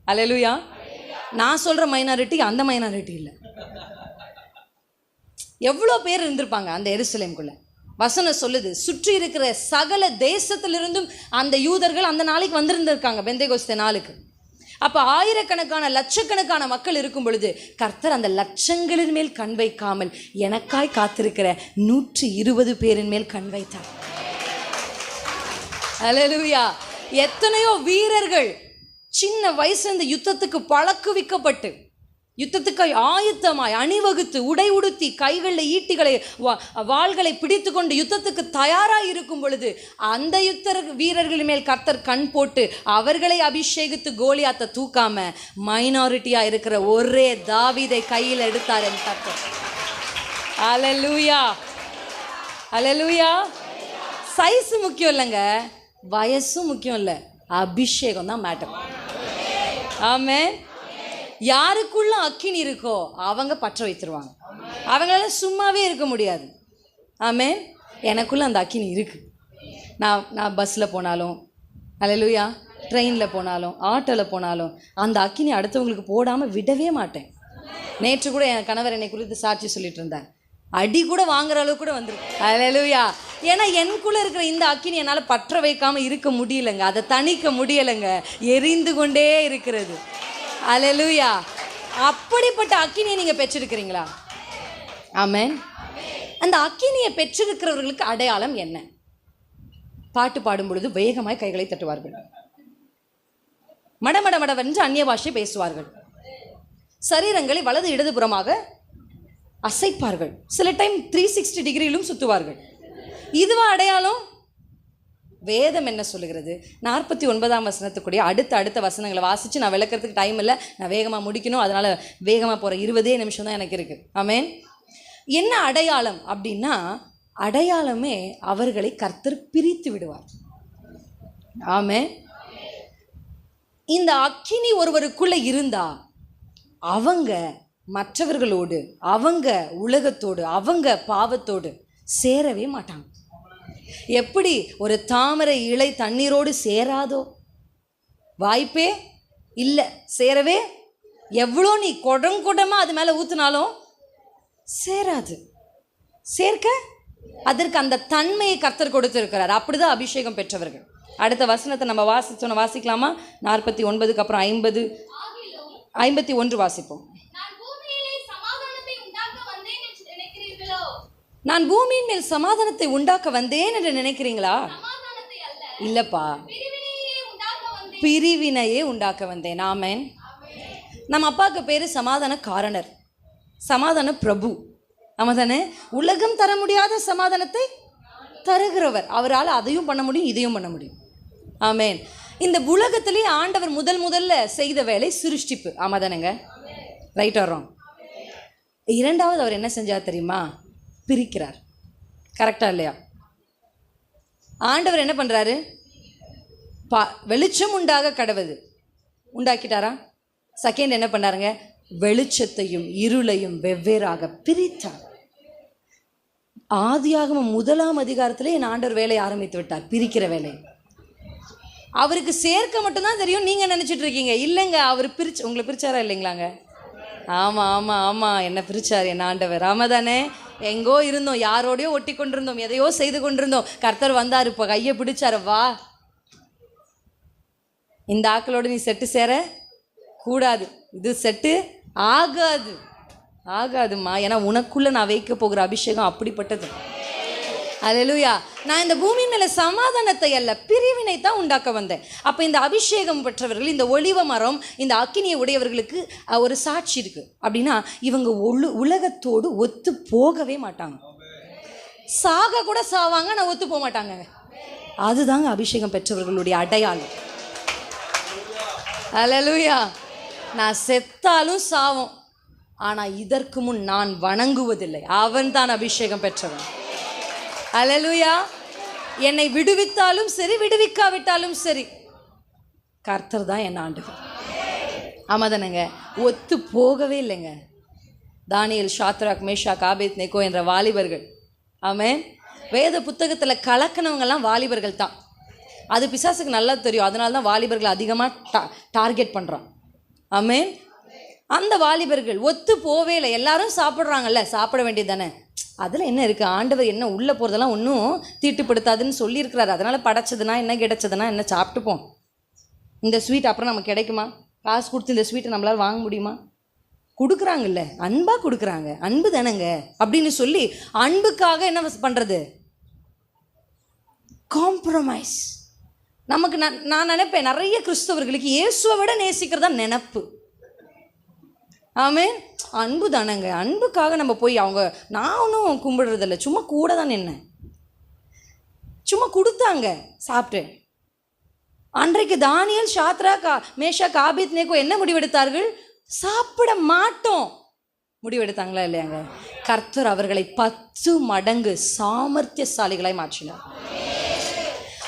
A: அல்லேலூயா. நான் சொல்கிற மைனாரிட்டி அந்த மைனாரிட்டி இல்லை. எவ்வளோ பேர் இருந்திருப்பாங்க அந்த எருசலேமுக்குள்ள. வசனம் சொல்லுது, சுற்றி இருக்கிற சகல தேசத்திலிருந்தும் அந்த யூதர்கள் அந்த நாளைக்கு வந்திருந்திருக்காங்க பெந்தேகோஸ்தே நாளுக்கு. அப்போ ஆயிரக்கணக்கான லட்சக்கணக்கான மக்கள் இருக்கும் பொழுது கர்த்தர் அந்த லட்சங்களின் மேல் கண் வைக்காமல் எனக்காய் காத்திருக்கிற 120 பேரின் மேல் கண் வைத்தார். அல்லேலூயா. எத்தனையோ வீரர்கள் சின்ன வயசுல இந்த யுத்தத்துக்கு பழக்குவிக்கப்பட்டு யுத்தத்துக்கு ஆயத்தமாய் அணிவகுத்து உடை உடுத்தி கைகளில் ஈட்டிகளை வாள்களை பிடித்து கொண்டு யுத்தத்துக்கு தயாராக இருக்கும் பொழுது அந்த வீரர்கள் மேல் கர்த்தர் கண் போட்டு அவர்களை அபிஷேகித்து கோலியாத்தை தூக்காம மைனாரிட்டியா இருக்கிற ஒரே தாவீதை கையில் எடுத்தார் என் கர்த்தர். அல்லேலூயா, அல்லேலூயா. சைஸ் முக்கியம் இல்லைங்க, வயசும் முக்கியம் இல்லை, அபிஷேகம் தான் மேட்டர். ஆமென். யாருக்குள்ள அக்கினி இருக்கோ அவங்க பற்ற வைத்துருவாங்க. அவங்களால சும்மாவே இருக்க முடியாது. ஆமென். எனக்குள்ள அந்த அக்கினி இருக்குது. நான் பஸ்ஸில் போனாலும், அல்லேலூயா, ட்ரெயினில் போனாலும், ஆட்டோவில் போனாலும் அந்த அக்கினி அடுத்தவங்களுக்கு போடாமல் விடவே மாட்டேன். நேற்று கூட என் கணவர் என்னை குறித்து சாட்சி சொல்லிட்டு இருந்தார். அடி கூட வாங்குற அளவு கூட வந்துருக்கு. அல்லேலூயா. ஏன்னா எனக்குள்ளே இருக்கிற இந்த அக்கினி என்னால் பற்ற வைக்காமல் இருக்க முடியலைங்க, அதை தணிக்க முடியலைங்க, எரிந்து கொண்டே இருக்கிறது. அல்லேலூயா. அப்படிப்பட்ட அக்கினியை நீங்கள் பெற்றிருக்கிறீங்களா? ஆமென். அந்த அக்கினியை பெற்றிருக்கிறவர்களுக்கு அடையாளம் என்ன? பாட்டு பாடும் பொழுது வேகமாய் கைகளை தட்டுவார்கள், மடமட மடவென்று அந்நிய பாஷை பேசுவார்கள், சரீரங்களை வலது இடதுபுறமாக அசைப்பார்கள், சில டைம் 360 டிகிரியிலும் சுற்றுவார்கள். இதுவா அடையாளம்? வேதம் என்ன சொல்லுகிறது? 49ஆம் வசனத்துக்குரிய அடுத்த வசனங்களை வாசித்து நான் விளக்கிறதுக்கு டைம் இல்லை, நான் வேகமாக முடிக்கணும், அதனால் வேகமாக போகிற 20 நிமிஷம் தான் எனக்கு இருக்குது. ஆமென். என்ன அடையாளம் அப்படின்னா, அடையாளமே அவர்களை கர்த்தர் பிரித்து விடுவார். ஆமென். இந்த அக்கினி ஒருவருக்குள்ளே இருந்தா அவங்க மற்றவர்களோடு, அவங்க உலகத்தோடு, அவங்க பாவத்தோடு சேரவே மாட்டாங்க. எப்படி ஒரு தாமரை இலை தண்ணீரோடு சேராதோ, வாய்ப்பே இல்லை, சேரவே. எவ்வளோ நீ குடமாக அது மேலே ஊற்றினாலும் சேராது. சேர்க்க அதற்கு அந்த தன்மையை கர்த்தர் கொடுத்திருக்கிறார். அப்படிதான் அபிஷேகம் பெற்றவர்கள். அடுத்த வசனத்தை நம்ம வாசிக்கலாமா? 49க்கு அப்புறம் 51 வாசிப்போம். நான் பூமியின் மேல் சமாதானத்தை உண்டாக்க வந்தேன் என்று நினைக்கிறீங்களா? இல்லப்பா, பிரிவினையே உண்டாக்க வந்தேன். ஆமென். நம்ம அப்பாவுக்கு பேரு சமாதான காரணர், சமாதான பிரபு. ஆமாதானே? உலகம் தர முடியாத சமாதானத்தை தருகிறவர். அவரால் அதையும் பண்ண முடியும், இதையும் பண்ண முடியும். ஆமென். இந்த உலகத்திலே ஆண்டவர் முதல்ல செய்த வேலை சிருஷ்டிப்பு. ஆமாதானேங்க? ரைட் வர்றோம். இரண்டாவது அவர் என்ன செஞ்சார் தெரியுமா? பிரிக்கிறார். கரெக்டா இல்லையா? ஆண்டவர் என்ன பண்றாரு? வெளிச்சம் உண்டாக கடவுது உண்டாக்கிட்டாரா? செகண்ட் என்ன பண்ணாருங்க? வெளிச்சத்தையும் இருளையும் வெவ்வேறாக பிரித்தார். ஆதியாகமம் 1ஆம் அதிகாரத்திலே என் ஆண்டவர் வேலையை ஆரம்பித்து விட்டார், பிரிக்கிற வேலை. அவருக்கு சேர்க்க மட்டும்தான் தெரியும். நீங்க நினைச்சிட்டு இருக்கீங்க இல்லைங்க, அவர் உங்களை பிரிச்சாரா இல்லைங்களாங்க? ஆமாம் ஆமாம் ஆமாம், என்ன பிரிச்சார் என் ஆண்டவர். ஆமாதானே? எங்கோ இருந்தோம், யாரோடையோ ஒட்டி கொண்டிருந்தோம், எதையோ செய்து கொண்டிருந்தோம். கர்த்தர் வந்தார், இப்போ கையை பிடிச்சார், வா, இந்த ஆக்களோடு நீ செட்டு சேர கூடாது, இது செட்டு ஆகாதுமா, ஏன்னா உனக்குள்ள நான் வைக்க போகிற அபிஷேகம் அப்படிப்பட்டது. அல்லேலூயா. நான் இந்த பூமி மேலே சமாதானத்தை அல்ல பிரிவினை தான் உண்டாக்க வந்தேன். அப்போ இந்த அபிஷேகம் பெற்றவர்கள், இந்த ஒலிவ மரம், இந்த அக்கினியை உடையவர்களுக்கு ஒரு சாட்சி இருக்குது. அப்படின்னா இவங்க உலகத்தோடு ஒத்து போகவே மாட்டாங்க. சாக கூட சாவாங்க, நான் ஒத்து போக மாட்டாங்க. அதுதாங்க அபிஷேகம் பெற்றவர்களுடைய அடையாளம். அல்லேலூயா. நான் செத்தாலும் சாவோம், ஆனால் இதற்கு முன் நான் வணங்குவதில்லை. அவன் தான் அபிஷேகம் பெற்றவன். அல்லேலூயா. என்னை விடுவித்தாலும் சரி, விடுவிக்காவிட்டாலும் சரி, கர்த்தர் தான் என் ஆண்டவர். ஆமாதானங்க? ஒத்து போகவே இல்லைங்க. தானியேல், ஷாத்ராக், மேஷாக், ஆபேத்நேகோ என்ற வாலிபர்கள், ஆமென், வேத புத்தகத்தில் கலக்கினவங்கெல்லாம் வாலிபர்கள் தான். அது பிசாசுக்கு நல்லா தெரியும். அதனால தான் வாலிபர்கள் அதிகமாக டார்கெட் பண்ணுறான். ஆமென். அந்த வாலிபர்கள் ஒத்து போவே இல்லை. எல்லாரும் சாப்பிட்றாங்கல்ல, சாப்பிட வேண்டியது தானே. அதில் என்ன இருக்குது? ஆண்டவர் என்ன உள்ளே போகிறதெல்லாம் ஒன்றும் தீட்டுப்படுத்தாதுன்னு சொல்லியிருக்கிறாரு. அதனால் படைச்சதுன்னா என்ன, கிடைச்சதுன்னா என்ன, சாப்பிட்டுப்போம். இந்த ஸ்வீட் அப்புறம் நமக்கு கிடைக்குமா? காசு கொடுத்து இந்த ஸ்வீட்டை நம்மளால் வாங்க முடியுமா? கொடுக்குறாங்கல்ல, அன்பாக கொடுக்குறாங்க, அன்பு தானேங்க அப்படின்னு சொல்லி அன்புக்காக என்ன பண்ணுறது? காம்ப்ரமைஸ். நமக்கு நான் நினைப்பேன், நிறைய கிறிஸ்தவர்களுக்கு இயேசுவை விட நேசிக்கிறதா நினப்பு. ஆமென். அன்பு தானேங்க, அன்புக்காக நம்ம போய் அவங்க நான் ஒன்றும் கும்பிடுறதில்ல, சும்மா கூட தான் நின்னேன். சும்மா கொடுத்தாங்க, சாப்பிட்டேன். அன்றைக்கு தானியேல், ஷாத்ராக், மேஷாக், ஆபேத்நேகோ என்ன முடிவெடுத்தார்கள்? சாப்பிட மாட்டோம் முடிவெடுத்தாங்களா இல்லையாங்க? கர்த்தர் அவர்களை 10 மடங்கு சாமர்த்தியசாலிகளாய் மாற்றினார்.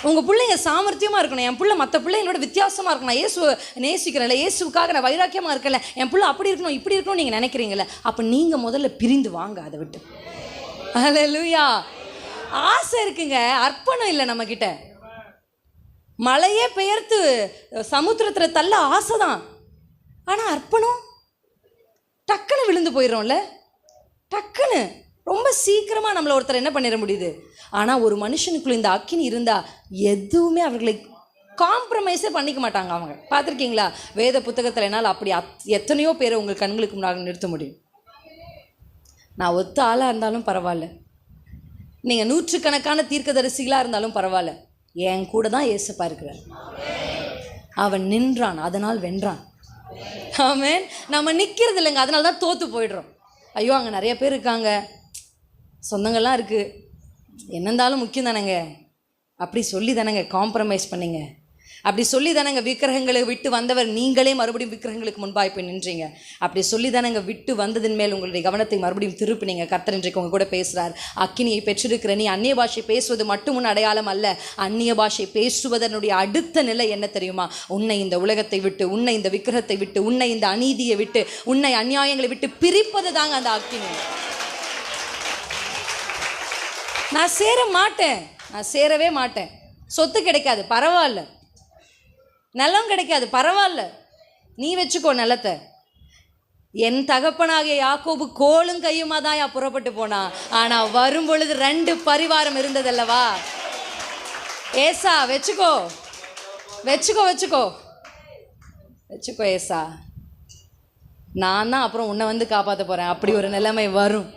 A: உங்கள் பிள்ளைங்க சாமர்த்தியமாக இருக்கணும். என் பிள்ளை மற்ற பிள்ளைங்களோட வித்தியாசமாக இருக்கணும். நான் இயேசுவை நேசிக்கிறேன்ல, இயேசுக்காக நான் வைராக்கியமாக இருக்கல, என் பிள்ளை அப்படி இருக்கணும் இப்படி இருக்கணும் நீங்கள் நினைக்கிறீங்களே, அப்போ நீங்கள் முதல்ல பிரிந்து வாங்க அதை விட்டு. அல்லேலூயா. ஆசை இருக்குங்க, அர்ப்பணம் இல்லை நம்மக்கிட்ட. மழையே பெயர்த்து சமுத்திரத்தில் தள்ள ஆசை தான், ஆனால் அர்ப்பணம் டக்குன்னு விழுந்து போயிடுறோம்ல. டக்குன்னு ரொம்ப சீக்கிரமாக நம்மளை ஒருத்தர் என்ன பண்ணிட முடியுது. ஆனால் ஒரு மனுஷனுக்குள்ள இந்த அக்கினி இருந்தால் எதுவுமே அவர்களை காம்ப்ரமைஸே பண்ணிக்க மாட்டாங்க. அவங்க பார்த்துருக்கீங்களா? வேத புத்தகத்தில் என்னால் அப்படி எத்தனையோ பேரை உங்கள் கண்களுக்கு முன்னாடி நிறுத்த முடியும். நான் ஒத்த ஆளாக இருந்தாலும் பரவாயில்ல, நீங்கள் 100கணக்கான தீர்க்கதரிசிகளாக இருந்தாலும் பரவாயில்ல, என் கூட தான் ஏசப்பா இருக்கிறார். அவன் நின்றான், அதனால் வென்றான். ஆமென். நம்ம நிற்கிறது இல்லைங்க, அதனால தான் தோற்று போயிடுறோம். ஐயோ அங்கே நிறைய பேர் இருக்காங்க, சொந்தங்கள்லாம் இருக்குது, என்ன இருந்தாலும் முக்கியம் தானேங்க, அப்படி சொல்லி தானேங்க காம்ப்ரமைஸ் பண்ணிங்க. அப்படி சொல்லி தானேங்க விக்கிரகங்களை விட்டு வந்தவர் நீங்களே மறுபடியும் விக்கிரகங்களுக்கு முன்பாக போய் நின்றீங்க. அப்படி சொல்லி தானேங்க விட்டு வந்ததின் மேல் உங்களுடைய கவனத்தை மறுபடியும் திருப்பினீங்க. கர்த்தர் இன்றைக்கு உங்க கூட பேசுகிறார். அக்கினியை பெற்றிருக்கிற நீ அந்நிய பாஷை பேசுவது மட்டும் அடையாளம் அல்ல, அந்நிய பாஷை பேசுவதனுடைய அடுத்த நிலை என்ன தெரியுமா? உன்னை இந்த உலகத்தை விட்டு, உன்னை இந்த விக்கிரகத்தை விட்டு, உன்னை இந்த அநீதியை விட்டு, உன்னை அநியாயங்களை விட்டு பிரிப்பது தாங்க அந்த அக்கினி. நான் சேர மாட்டேன், நான் சேரவே மாட்டேன். சொத்து கிடைக்காது பரவாயில்ல, நிலம் கிடைக்காது பரவாயில்ல, நீ வச்சுக்கோ நிலத்தை. என் தகப்பனாகிய யாக்கோபு கோலும் கையுமா தான் புறப்பட்டு போனா, ஆனா வரும் பொழுது 2 பரிவாரம் இருந்ததல்லவா? ஏசா வச்சுக்கோ வச்சுக்கோ வச்சுக்கோ வச்சுக்கோ ஏசா, நான் தான் அப்புறம் உன்னை வந்து காப்பாற்ற போறேன். அப்படி ஒரு நிலைமை வரும்.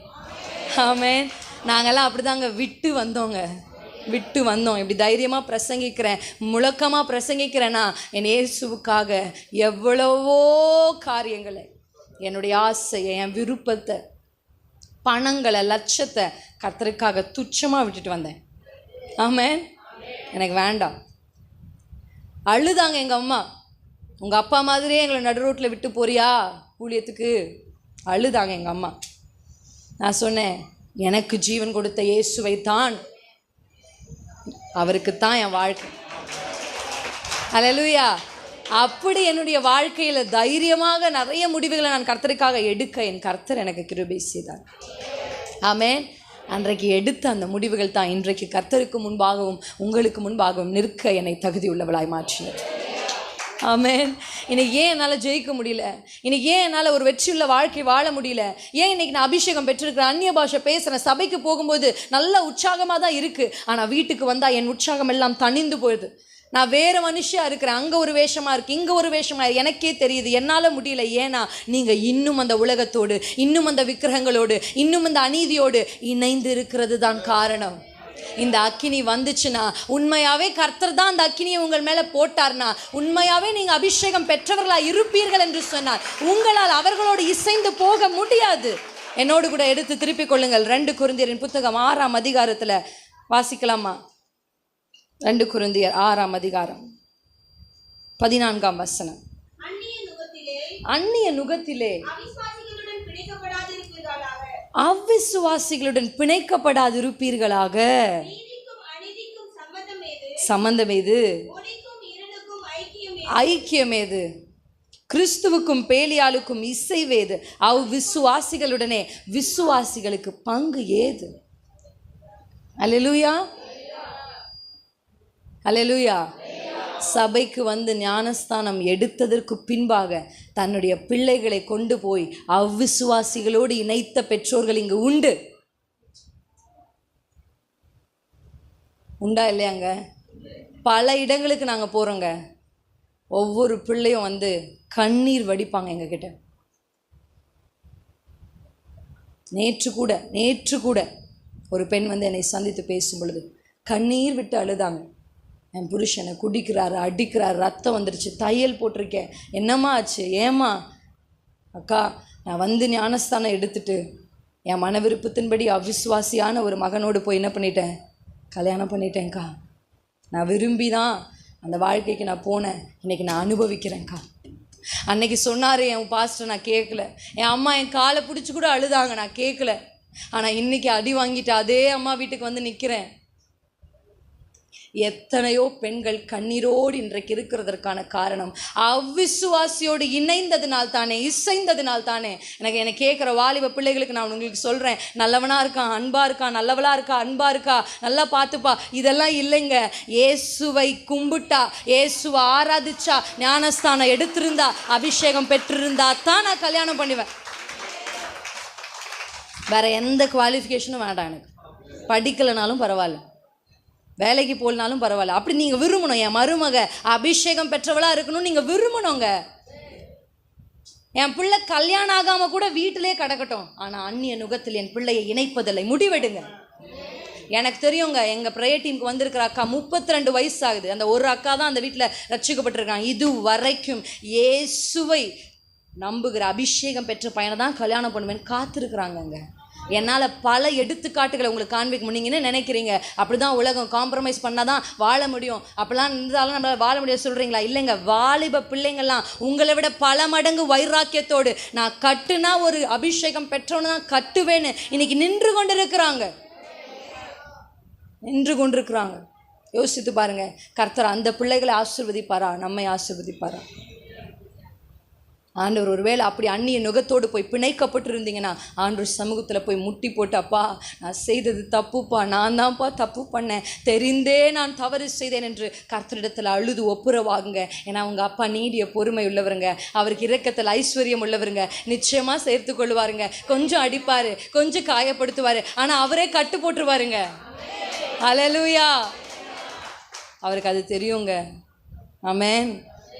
A: ஆமென். நாங்கள்லாம் அப்படி தாங்க விட்டு வந்தோங்க, விட்டு வந்தோம். இப்படி தைரியமாக பிரசங்கிக்கிறேன், முழக்கமாக பிரசங்கிக்கிறேன்னா என் இயேசுவுக்காக எவ்வளவோ காரியங்களை, என்னுடைய ஆசையை, என் விருப்பத்தை, பணங்களை, லட்சத்தை கர்த்தருக்காக துச்சமாக விட்டுட்டு வந்தேன். ஆமென். எனக்கு வேண்டாம். அழுதாங்க எங்கள் அம்மா, உங்கள் அப்பா மாதிரியே எங்களை நடு ரோட்டில் விட்டு போறியா ஊழியத்துக்கு? அழுதாங்க எங்கள் அம்மா. நான் சொன்னேன், எனக்கு ஜீவன் கொடுத்த இயேசுவை தான், அவருக்குத்தான் என் வாழ்க்கை. அல்லேலூயா. அப்படி என்னுடைய வாழ்க்கையில் தைரியமாக நிறைய முடிவுகளை நான் கர்த்தருக்காக எடுக்க என் கர்த்தர் எனக்கு கிருபை செய்தார். ஆமென். அன்றைக்கு எடுத்த அந்த முடிவுகள் தான் இன்றைக்கு கர்த்தருக்கு முன்பாகவும் உங்களுக்கு முன்பாகவும் நிற்க என்னை தகுதியுள்ளவளாய் மாற்றினது. ஆமென். இன்னைக்கு ஏன் என்னால் ஜெயிக்க முடியல, இன்னைக்கு ஏன் என்னால் ஒரு வெற்றியுள்ள வாழ்க்கை வாழ முடியல, ஏன் இன்னைக்கு நான் அபிஷேகம் பெற்றிருக்கிறேன், அந்நிய பாஷை பேசுகிறேன், சபைக்கு போகும்போது நல்ல உற்சாகமாக தான் இருக்குது, ஆனால் வீட்டுக்கு வந்தால் என் உற்சாகம் எல்லாம் தணிந்து போயிடுது. நான் வேறு மனுஷியாக இருக்கிறேன், அங்கே ஒரு வேஷமாக இருக்குது, இங்கே ஒரு வேஷமாக, எனக்கே தெரியுது என்னால் முடியல. ஏன்னா நீங்கள் இன்னும் அந்த உலகத்தோடு, இன்னும் அந்த விக்கிரகங்களோடு, இன்னும் அந்த அநீதியோடு இணைந்து இருக்கிறது தான் காரணம். இந்த அக்கினி வந்துச்சுன்னா, உண்மையாவே கர்த்தர் தான் அந்த அக்கினியை உங்கள் மேலே போட்டார்னா, உண்மையாவே நீங்கள் அபிஷேகம் பெற்றவர்களாக இருப்பீர்கள் என்று சொன்னார், உங்களால் அவர்களோடு இசைந்து போக முடியாது. என்னோடு கூட எடுத்து திருப்பிக் கொள்ளுங்கள். 2 கொரிந்தியரின் புத்தகம் 6ஆம் அதிகாரத்தில் வாசிக்கலாமா? 2 கொரிந்தியர் 6ஆம் அதிகாரம் 14ஆம் வசனம். அந்நிய நுகத்திலே அவ்விசுவாசிகளுடன் பிணைக்கப்படாதிருப்பீர்களாக. சம்பந்தம் ஏது? ஐக்கியம் ஏது? கிறிஸ்துவுக்கும் பேலியாளுக்கும் இசைவேது? அவ்விசுவாசிகளுடனே விசுவாசிகளுக்கு பங்கு ஏது? அல்லேலூயா, அல்லேலூயா. சபைக்கு வந்து ஞானஸ்தானம் எடுத்ததற்கு பின்பாக தன்னுடைய பிள்ளைகளை கொண்டு போய் அவ்விசுவாசிகளோடு இணைத்த பெற்றோர்கள் இங்கு உண்டு. உண்டா இல்லையாங்க? பல இடங்களுக்கு நாங்கள் போகிறோங்க. ஒவ்வொரு பிள்ளையும் வந்து கண்ணீர் வடிப்பாங்க எங்ககிட்ட. நேற்று கூட ஒரு பெண் வந்து என்னை சந்தித்து பேசும் பொழுது கண்ணீர் விட்டு அழுதாங்க. என் புருஷனை குடிக்கிறாரு, அடிக்கிறாரு, ரத்தம் வந்துருச்சு, தையல் போட்டிருக்கேன், என்னம்மா ஆச்சு, ஏம்மா? அக்கா, நான் வந்து ஞானஸ்தானம் எடுத்துட்டு என் மன விருப்பத்தின்படி அவிசுவாசியான ஒரு மகனோடு போய் என்ன பண்ணிட்டேன், கல்யாணம் பண்ணிட்டேன்க்கா. நான் விரும்பி தான் அந்த வாழ்க்கைக்கு நான் போனேன், இன்றைக்கி நான் அனுபவிக்கிறேன்க்கா. அன்னைக்கு சொன்னார் என் பாஸ்டர், நான் கேட்கல. என் அம்மா என் காலை பிடிச்சி கூட அழுதாங்க, நான் கேட்கல. ஆனால் இன்றைக்கி அடி வாங்கிட்டு அதே அம்மா வீட்டுக்கு வந்து நிற்கிறேன். எத்தனையோ பெண்கள் கண்ணீரோடு இன்றைக்கு இருக்கிறதற்கான காரணம் அவ்விசுவாசியோடு இணைந்ததுனால் தானே, இசைந்ததுனால் தானே. எனக்கு கேட்குற வாலிப பிள்ளைகளுக்கு நான் உங்களுக்கு சொல்கிறேன், நல்லவனாக இருக்கான், அன்பாக இருக்கான், நல்லவளாக இருக்கா, அன்பாக இருக்கா, நல்லா பார்த்துப்பா, இதெல்லாம் இல்லைங்க. இயேசுவை கும்பிட்டா, இயேசுவை ஆராதிச்சா, ஞானஸ்தானம் எடுத்திருந்தா, அபிஷேகம் பெற்றிருந்தா தான் நான் கல்யாணம் பண்ணுவேன். வேற எந்த குவாலிஃபிகேஷனும் வேண்டாம் எனக்கு. படிக்கலைனாலும் பரவாயில்ல, வேலைக்கு போகலனாலும் பரவாயில்ல. அப்படி நீங்கள் விரும்பணும். என் மருமக அபிஷேகம் பெற்றவளாக இருக்கணும்னு நீங்கள் விரும்பணுங்க. என் பிள்ளை கல்யாணம் ஆகாமல் கூட வீட்டிலே கிடக்கட்டும், ஆனால் அந்நிய நுகத்தில் என் பிள்ளையை இணைப்பதில்லை. முடிவெடுங்க. எனக்கு தெரியுங்க, எங்கள் ப்ரேயர் டீமுக்கு வந்திருக்கிற அக்கா 32 வயசு ஆகுது. அந்த ஒரு அக்கா தான் அந்த வீட்டில் ரட்சிக்கப்பட்டிருக்காங்க. இது வரைக்கும் இயேசுவை நம்புகிற அபிஷேகம் பெற்ற பையனை தான் கல்யாணம் பண்ணுவேன்னு காத்திருக்கிறாங்கங்க. என்னால் பல எடுத்துக்காட்டுகளை உங்களுக்கு காண்பிக்க முடியுங்கன்னு நினைக்கிறீங்க. அப்படி தான் உலகம், காம்ப்ரமைஸ் பண்ணால் தான் வாழ முடியும், அப்படிலாம் இருந்தாலும் நம்மளால் வாழ முடியாது சொல்கிறீங்களா? இல்லைங்க. வாலிப பிள்ளைங்கள்லாம் உங்களை விட பல மடங்கு வைராக்கியத்தோடு நான் கட்டுனா ஒரு அபிஷேகம் பெற்றவனு தான் கட்டுவேன்னு இன்னைக்கு நின்று கொண்டிருக்கிறாங்க. யோசித்து பாருங்க, கர்த்தர் அந்த பிள்ளைகளை ஆசீர்வதிப்பாரா, நம்மை ஆசீர்வதிப்பாரா? ஆண்டவர் ஒருவேளை அப்படி அந்நிய நுகத்தோடு போய் பிணைக்கப்பட்டு இருந்தீங்கன்னா ஆண்டவர் சமூகத்தில் போய் முட்டி போட்டு, அப்பா நான் செய்தது தப்புப்பா, நான் தான்ப்பா தப்பு பண்ணேன், தெரிந்தே நான் தவறு செய்தேன் என்று கர்த்தரிடத்தில் அழுது ஒப்புரவாகுங்க. ஏன்னா அவங்க அப்பா நீடிய பொறுமை உள்ளவருங்க, அவருக்கு இரக்கத்தில் ஐஸ்வர்யம் உள்ளவருங்க. நிச்சயமாக சேர்த்து கொள்வாருங்க. கொஞ்சம் அடிப்பார், கொஞ்சம் காயப்படுத்துவார், ஆனால் அவரே கட்டு போட்டுருவாருங்க. ஹல்லேலூயா. அவருக்கு அது தெரியுங்க. ஆமென்.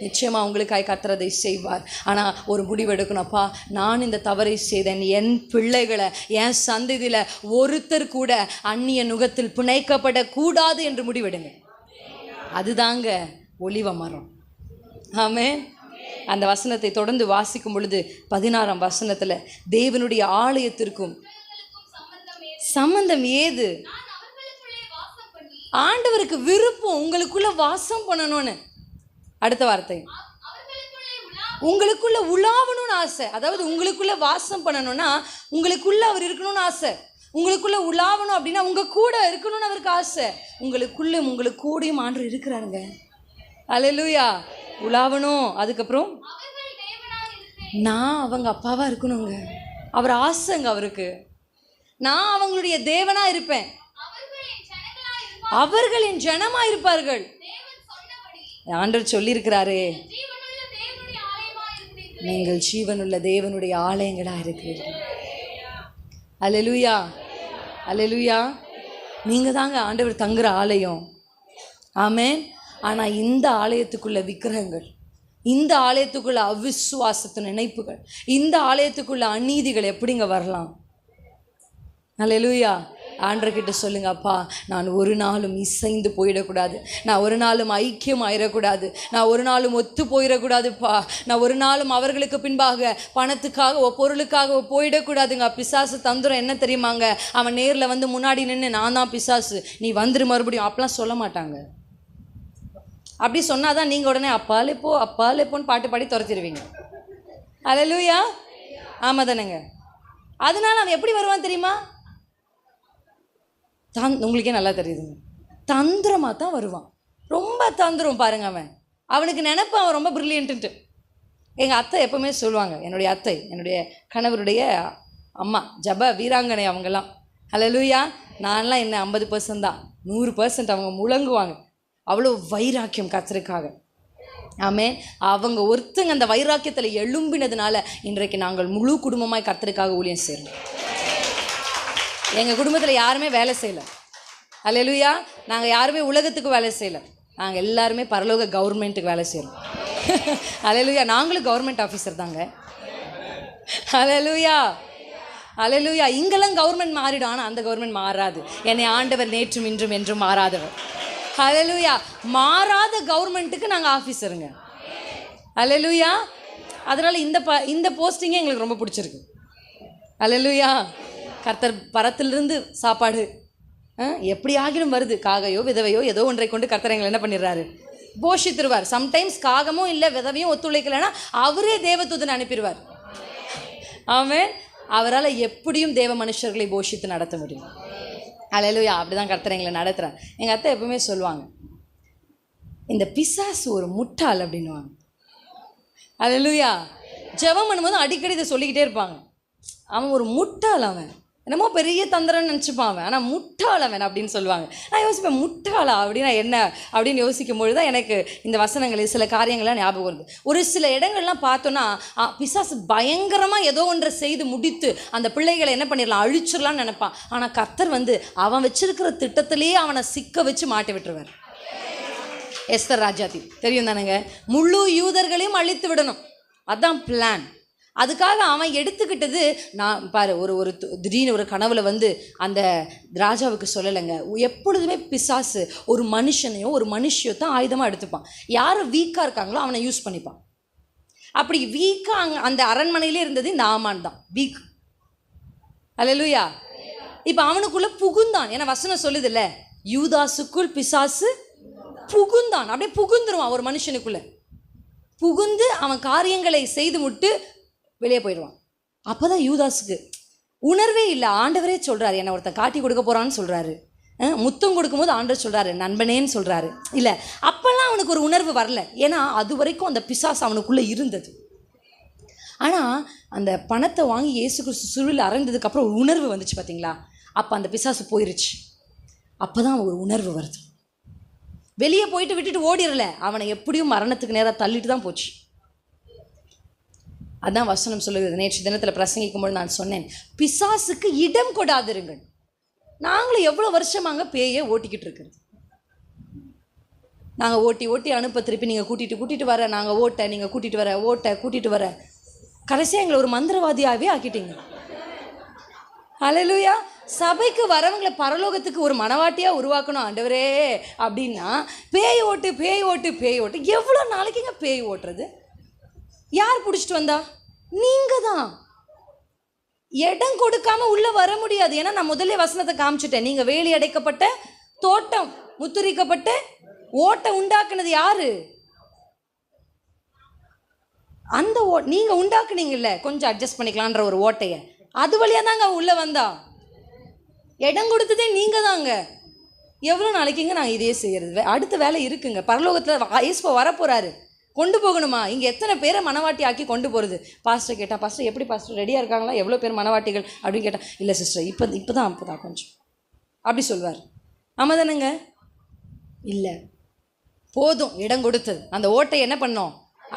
A: நிச்சயமாக உங்களுக்காய் கர்த்தர் செய்வார். ஆனால் ஒரு முடிவெடுக்கணும்ப்பா, நான் இந்த தவறை செய்தேன், என் பிள்ளைகளை, என் சந்ததியில் ஒருத்தர் கூட அந்நிய நுகத்தில் பிணைக்கப்படக்கூடாது என்று முடிவெடுங்க. அதுதாங்க ஒலிவ மரம். ஆமென். அந்த வசனத்தை தொடர்ந்து வாசிக்கும் பொழுது 16ஆம் வசனத்தில் தேவனுடைய ஆலயத்திற்கும் சம்பந்தம் ஏது? ஆண்டவருக்கு விருப்பம் உங்களுக்குள்ள வாசம் பண்ணணும்னு. அடுத்த வார்த்தை, உங்களுக்குள்ள உலாவணும்னு ஆசை. அதாவது உங்களுக்குள்ள வாசம் பண்ணணும்னா உங்களுக்குள்ள அவர் இருக்கணும்னு ஆசை. உங்களுக்குள்ள உலாவணும் அப்படின்னா உங்க கூட இருக்கணும்னு அவருக்கு ஆசை. உங்களுக்கு கூடயும் ஆண்டவர் இருக்கிறாருங்க. அல்லேலூயா. உலாவணும். அதுக்கப்புறம் நான் அவங்க அப்பாவா இருக்கணுங்க. அவர் ஆசைங்க அவருக்கு. நான் அவங்களுடைய தேவனா இருப்பேன், அவர்கள் என் ஜனமா இருப்பார்கள். ஆண்டவர் சொல்லியிருக்கிறாரே, நீங்கள் ஜீவனுள்ள தேவனுடைய ஆலயங்களா இருக்கிறீர்கள். அல்லேலூயா, அல்லேலூயா. நீங்க தாங்க ஆண்டவர் தங்குற ஆலயம். ஆமென். ஆனா இந்த ஆலயத்துக்குள்ள விக்கிரகங்கள், இந்த ஆலயத்துக்குள்ள அவிசுவாசத்தின் நினைப்புகள், இந்த ஆலயத்துக்குள்ள அநீதிகள் எப்படிங்க வரலாம்? அல்லேலூயா. ஆண்டவர்கிட்ட சொல்லுங்க, அப்பா நான் ஒரு நாளும் இசைந்து போயிடக்கூடாது, நான் ஒரு நாளும் ஐக்கியம் ஆயிடக்கூடாது, நான் ஒரு நாளும் ஒத்து போயிடக்கூடாதுப்பா, நான் ஒரு நாளும் அவர்களுக்கு பின்பாக பணத்துக்காக பொருளுக்காக போயிடக்கூடாதுங்க. பிசாசு தந்திரம் என்ன தெரியுமாங்க? அவன் நேரில் வந்து முன்னாடி நின்று நான் தான் பிசாசு, நீ வந்துரு மறுபடியும், அப்பெல்லாம் சொல்ல மாட்டாங்க. அப்படி சொன்னாதான் நீங்கள் உடனே அப்பாலேப்போன்னு பாட்டு பாடி துரத்திடுவீங்க. அல்லேலூயா. ஆமாம் தானேங்க. அதனால அவன் எப்படி வருவான் தெரியுமா? உங்களுக்கே நல்லா தெரியுதுங்க, தந்திரமாக தான் வருவான். ரொம்ப தந்திரம் பாருங்க. அவனுக்கு நினைப்பு அவன் ரொம்ப பிரில்லியன்ட்டு. எங்கள் அத்தை எப்போவுமே சொல்லுவாங்க, என்னுடைய அத்தை, என்னுடைய கணவருடைய அம்மா, ஜப வீராங்கனை அவங்கெல்லாம். அல்லேலூயா. நான்லாம் என்ன 50% தான், 100% அவங்க முழங்குவாங்க. அவ்வளோ வைராக்கியம் கர்த்தருக்காக. ஆமென். அவங்க ஒருத்தங்க அந்த வைராக்கியத்தில் எழும்பினதுனால இன்றைக்கு நாங்கள் முழு குடும்பமாய் கர்த்தருக்காக ஊழியம் செய்கிறோம். எங்கள் குடும்பத்தில் யாருமே வேலை செய்யலை. அல்லேலூயா. நாங்கள் யாருமே உலகத்துக்கு வேலை செய்யலை, நாங்கள் எல்லாருமே பரலோக கவர்மெண்ட்டுக்கு வேலை செய்கிறோம். ஹல்லேலூயா. நாங்களும் கவர்மெண்ட் ஆஃபீஸர் தாங்க. ஹல்லேலூயா, ஹல்லேலூயா. இங்கெல்லாம் கவர்மெண்ட் மாறிடும், ஆனால் அந்த கவர்மெண்ட் மாறாது. என்னை ஆண்டவர் நேற்றும் இன்றும் என்றும் மாறாதவர். ஹல்லேலூயா. மாறாத கவர்மெண்ட்டுக்கு நாங்கள் ஆஃபீஸருங்க. ஹல்லேலூயா. அதனால் இந்த போஸ்டிங்கே எங்களுக்கு ரொம்ப பிடிச்சிருக்கு. ஹல்லேலூயா. கர்த்தர் பரத்திலிருந்து சாப்பாடு எப்படி ஆகிலும் வருது. காகையோ விதவையோ ஏதோ ஒன்றை கொண்டு கர்த்தர் எங்களை என்ன பண்ணிடுறாரு, போஷித்திருவார். சம்டைம்ஸ் காகமும் இல்லை விதவையும் ஒத்துழைக்கலைன்னா அவரே தேவதூதனை அனுப்பிடுவார். ஆமென். அவரால் எப்படியும் தேவ மனுஷர்களை போஷித்து நடத்த முடியும். ஹல்லேலூயா. அப்படி தான் கர்த்தர் எங்களை நடத்துகிறார். எங்கள் அத்தை எப்பவுமே சொல்லுவாங்க, இந்த பிசாசு ஒரு முட்டாள் அப்படின்வாங்க. ஹல்லேலூயா. ஜெபம் பண்ணும்போது அடிக்கடி இதை சொல்லிக்கிட்டே இருப்பாங்க. அவன் ஒரு முட்டாள், அவன் என்னமோ பெரிய தந்திரன்னு நினச்சிப்பான் அவன், ஆனால் முட்டாள் அவன் அப்படின்னு சொல்லுவாங்க. நான் யோசிப்பேன், முட்டாளா அப்படின்னா என்ன அப்படின்னு யோசிக்கும் பொழுது தான் எனக்கு இந்த வசனங்கள் சில காரியங்கள்லாம் ஞாபகம் வருது. ஒரு சில இடங்கள்லாம் பார்த்தோன்னா பிசாசு பயங்கரமாக ஏதோ ஒன்றை செய்து முடித்து அந்த பிள்ளைகளை என்ன பண்ணிடலாம், அழிச்சிடலான்னு நினைப்பான். ஆனால் கர்த்தர் அவன் வச்சிருக்கிற திட்டத்திலேயே அவனை சிக்க வச்சு மாட்டி விட்டுருவார். எஸ்தர் ராஜாத்தி தெரியும் தானேங்க, முழு யூதர்களையும் அழித்து விடணும், அதான் பிளான். அதுக்காக அவன் எடுத்துக்கிட்டது, நான் பாரு ஒரு திடீர்னு ஒரு கனவுல அந்த ராஜாவுக்கு சொல்லலைங்க. எப்பொழுதுமே பிசாசு ஒரு மனுஷனையோ ஒரு மனுஷியோ தான் ஆயுதமாக எடுத்துப்பான். யார் வீக்காக இருக்காங்களோ அவனை யூஸ் பண்ணிப்பான். அப்படி வீக்காக அந்த அரண்மனையிலே இருந்தது இந்த ஆமான் தான் வீக். அல்லேலூயா. இப்போ அவனுக்குள்ளே புகுந்தான். ஏன்னா வசனம் சொல்லுது இல்லை, யூதாசுக்குள் பிசாசு புகுந்தான். அப்படியே புகுந்துருவான் ஒரு மனுஷனுக்குள்ளே. புகுந்து அவன் காரியங்களை செய்து முட்டு வெளியே போயிடுவான். அப்போ தான் யூதாஸுக்கு உணர்வே இல்லை. ஆண்டவரே சொல்கிறாரு, என்னை ஒருத்தன் காட்டி கொடுக்க போகிறான்னு சொல்கிறாரு. முத்தம் கொடுக்கும்போது ஆண்டவர் சொல்கிறாரு நண்பனேன்னு சொல்கிறாரு. இல்லை, அப்போல்லாம் அவனுக்கு ஒரு உணர்வு வரல. ஏன்னா அது வரைக்கும் அந்த பிசாசு அவனுக்குள்ளே இருந்தது. ஆனால் அந்த பணத்தை வாங்கி இயேசு கிறிஸ்து சிலுவையில் அறைந்ததுக்கப்புறம் ஒரு உணர்வு வந்துச்சு பார்த்தீங்களா, அப்போ அந்த பிசாசு போயிருச்சு. அப்போ தான் ஒரு உணர்வு வருது. வெளியே போயிட்டு விட்டுட்டு ஓடிடல, அவனை எப்படியும் மரணத்துக்கு நேராக தள்ளிட்டு தான் போச்சு. அதான் வசனம் சொல்லுகிறது. நேற்று தினத்தில் பிரசங்கிக்கும்போது நான் சொன்னேன், பிசாசுக்கு இடம் கொடாதிருங்கள். நாங்களும் எவ்வளோ வருஷமாங்க பேயை ஓட்டிக்கிட்டு இருக்கிறது. நாங்கள் ஓட்டி அனுப்ப, திருப்பி நீங்கள் கூட்டிகிட்டு வர, நாங்கள் ஓட்ட, நீங்கள் கூட்டிகிட்டு வர, ஓட்ட கூட்டிகிட்டு வர, கடைசியாக எங்களை ஒரு மந்திரவாதியாகவே ஆக்கிட்டீங்க. ஹல்லேலூயா. சபைக்கு வரவங்களை பரலோகத்துக்கு ஒரு மனவாட்டியாக உருவாக்கணும் ஆண்டவரே அப்படின்னா பேய் ஓட்டு. எவ்வளோ நாளைக்குங்க பேய் ஓட்டுறது? யார் பிடிச்சிட்டு வந்தா? நீங்கள் தான். இடம் கொடுக்காம உள்ளே வர முடியாது. ஏன்னா நான் முதல்ல வசனத்தை காமிச்சிட்டேன். நீங்கள் வேலி அடைக்கப்பட்ட தோட்டம், முத்திரிக்கப்பட்ட ஓட்டை உண்டாக்குனது யாரு? அந்த நீங்கள் உண்டாக்குனீங்கல்ல, கொஞ்சம் அட்ஜஸ்ட் பண்ணிக்கலான்ற ஒரு ஓட்டையை, அது வழியாக தாங்க உள்ளே வந்தா. இடம் கொடுத்ததே நீங்கள் தாங்க. எவ்வளோ நாளைக்குங்க நாங்கள் இதே செய்கிறது? அடுத்த வேலை இருக்குங்க. பரலோகத்தில் இயேசு வரப்போகிறாரு, கொண்டு போகணுமா? இங்கே எத்தனை பேரை மனவாட்டி ஆக்கி கொண்டு போகிறது? பாஸ்டர் கேட்டால், பாஸ்டர் எப்படி பாஸ்டர் ரெடியாக இருக்காங்களா, எவ்வளோ பேர் மனவாட்டிகள் அப்படின்னு கேட்டால், இல்லை சிஸ்டர் இப்போ தான் கொஞ்சம் அப்படி சொல்வார். ஆமாம் தானேங்க? இல்லை, போதும் இடம் கொடுத்தது. அந்த ஓட்டை என்ன பண்ணோம்?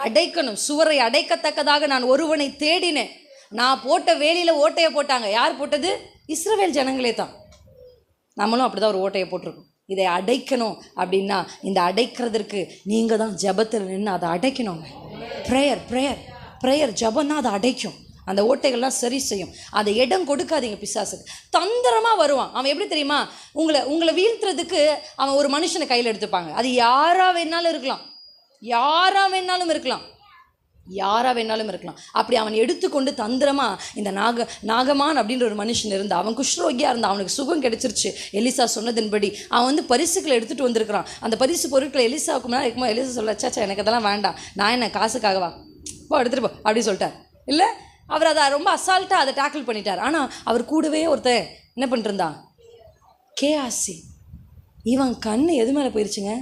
A: அடைக்கணும். சுவரை அடைக்கத்தக்கதாக நான் ஒருவனை தேடினேன். நான் போட்ட வேலியில் ஓட்டையை போட்டாங்க. யார் போட்டது? இஸ்ரவேல் ஜனங்களே தான். நம்மளும் அப்படி தான் ஒரு ஓட்டையை போட்டிருக்கோம். இதை அடைக்கணும் அப்படின்னா இந்த அடைக்கிறதுக்கு நீங்கள் தான் ஜபத்தில் நின்று அதை அடைக்கணுங்க. ப்ரேயர் ஜபம் தான் அதை அடைக்கும். அந்த ஓட்டைகள்லாம் சரி செய்யும். அதை இடம் கொடுக்காதீங்க பிசாசுக்கு. தந்திரமாக வருவான் அவன். எப்படி தெரியுமா? உங்களை வீழ்த்துறதுக்கு அவன் ஒரு மனுஷனை கையில் எடுத்துப்பாங்க. அது யாராக வேணாலும் இருக்கலாம். அப்படி அவன் எடுத்துக்கொண்டு தந்திரமாக இந்த நாகமான் அப்படின்ற ஒரு மனுஷன் இருந்தான். அவன் குஷ்ரோகியாக இருந்தான். அவனுக்கு சுகம் கிடைச்சிருச்சு. எலிசா சொன்னதின்படி அவன் பரிசுகளை எடுத்துகிட்டு வந்திருக்கிறான். அந்த பரிசு பொருட்களை எலிசாவுக்கு மேலே இருக்கும்போது எலிசா சொல்லச்சாச்சா எனக்கு அதெல்லாம் வேண்டாம், நான் என்ன காசுக்காகவா, போ எடுத்துகிட்டு போ அப்படின்னு சொல்லிட்டார். இல்லை, அவர் அதை ரொம்ப அசால்ட்டாக அதை டேக்கிள் பண்ணிட்டார். ஆனால் அவர் கூடவே ஒருத்தர் என்ன பண்ணிட்டுருந்தான்? கேஆசி. இவன் கண் எது மேலே போயிடுச்சுங்க?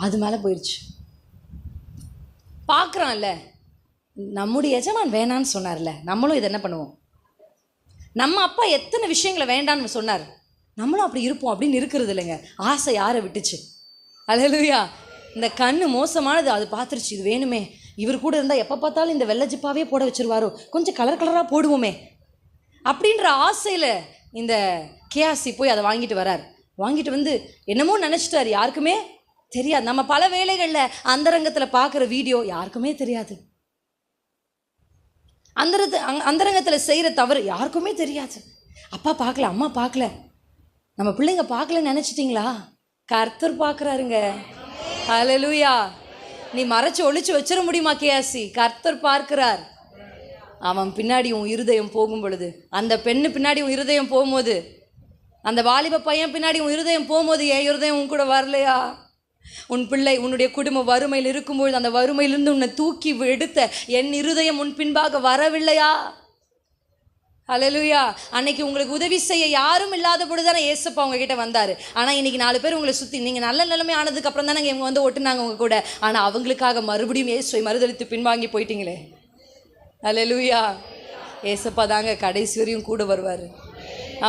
A: அது மேலே போயிடுச்சு. பார்க்குறான்ல, நம்முடைய எஜமான் வேணான்னு சொன்னார்ல, நம்மளும் இதை என்ன பண்ணுவோம்? நம்ம அப்பா எத்தனை விஷயங்களை வேண்டான்னு சொன்னார், நம்மளும் அப்படி இருப்போம் அப்படின்னு இருக்கிறது இல்லைங்க. ஆசை யாரை விட்டுச்சு? அல்லேலூயா. இந்த கண் மோசமானது, அது பார்த்துருச்சு, இது வேணுமே, இவர் கூட இருந்தால் எப்போ பார்த்தாலும் இந்த வெள்ளை ஜிப்பாவே போட வச்சுருவாரோ, கொஞ்சம் கலராக போடுவோமே அப்படின்ற ஆசையில் இந்த கேஆசி போய் அதை வாங்கிட்டு வரார். வாங்கிட்டு என்னமோ நினச்சிட்டார், யாருக்குமே தெரியாது. நம்ம பல வேளைகளில் அந்தரங்கத்தில் பார்க்குற வீடியோ யாருக்குமே தெரியாது. அந்தரங்கத்தில் செய்கிற தவறு யாருக்குமே தெரியாது. அப்பா பார்க்கல, அம்மா பார்க்கல, நம்ம பிள்ளைங்க பார்க்கலன்னு நினச்சிட்டிங்களா? கர்த்தர் பார்க்குறாருங்க. ஹல்லேலூயா. நீ மறைச்சு ஒளிச்சு வச்சிட முடியுமா கேசி? கர்த்தர் பார்க்கிறார். அவன் பின்னாடி உன் இருதயம் போகும் பொழுது, அந்த பெண்ணு பின்னாடி உன் இருதயம் போகும்போது, அந்த வாலிப பையன் பின்னாடி உன் இருதயம் போகும்போது, என் இருதயம் உன் கூட வரலையா? உன் பிள்ளை உன்னுடைய குடும்ப வறுமையில் இருக்கும்பொழுது அந்த வறுமையிலிருந்து உன்னை தூக்கி எடுத்த என் இருதயம் உன் பின்பாக வரவில்லையா? ஹல்லேலூயா. அன்னைக்கு உங்களுக்கு உதவி செய்ய யாரும் இல்லாத பொழுது தானே ஏசப்பா உங்ககிட்ட வந்தார். ஆனால் இன்னைக்கு 4 பேர் உங்களை சுற்றி, நீங்கள் நல்ல நிலைமை ஆனதுக்கு அப்புறம் தானே இவங்க வந்து ஒட்டுனாங்க உங்க கூட. ஆனால் அவங்களுக்காக மறுபடியும் இயேசுவை மறுதலித்து பின்வாங்கி போயிட்டீங்களே. ஹல்லேலூயா. ஏசப்பா தாங்க கடைசி வரையும் கூட வருவார்.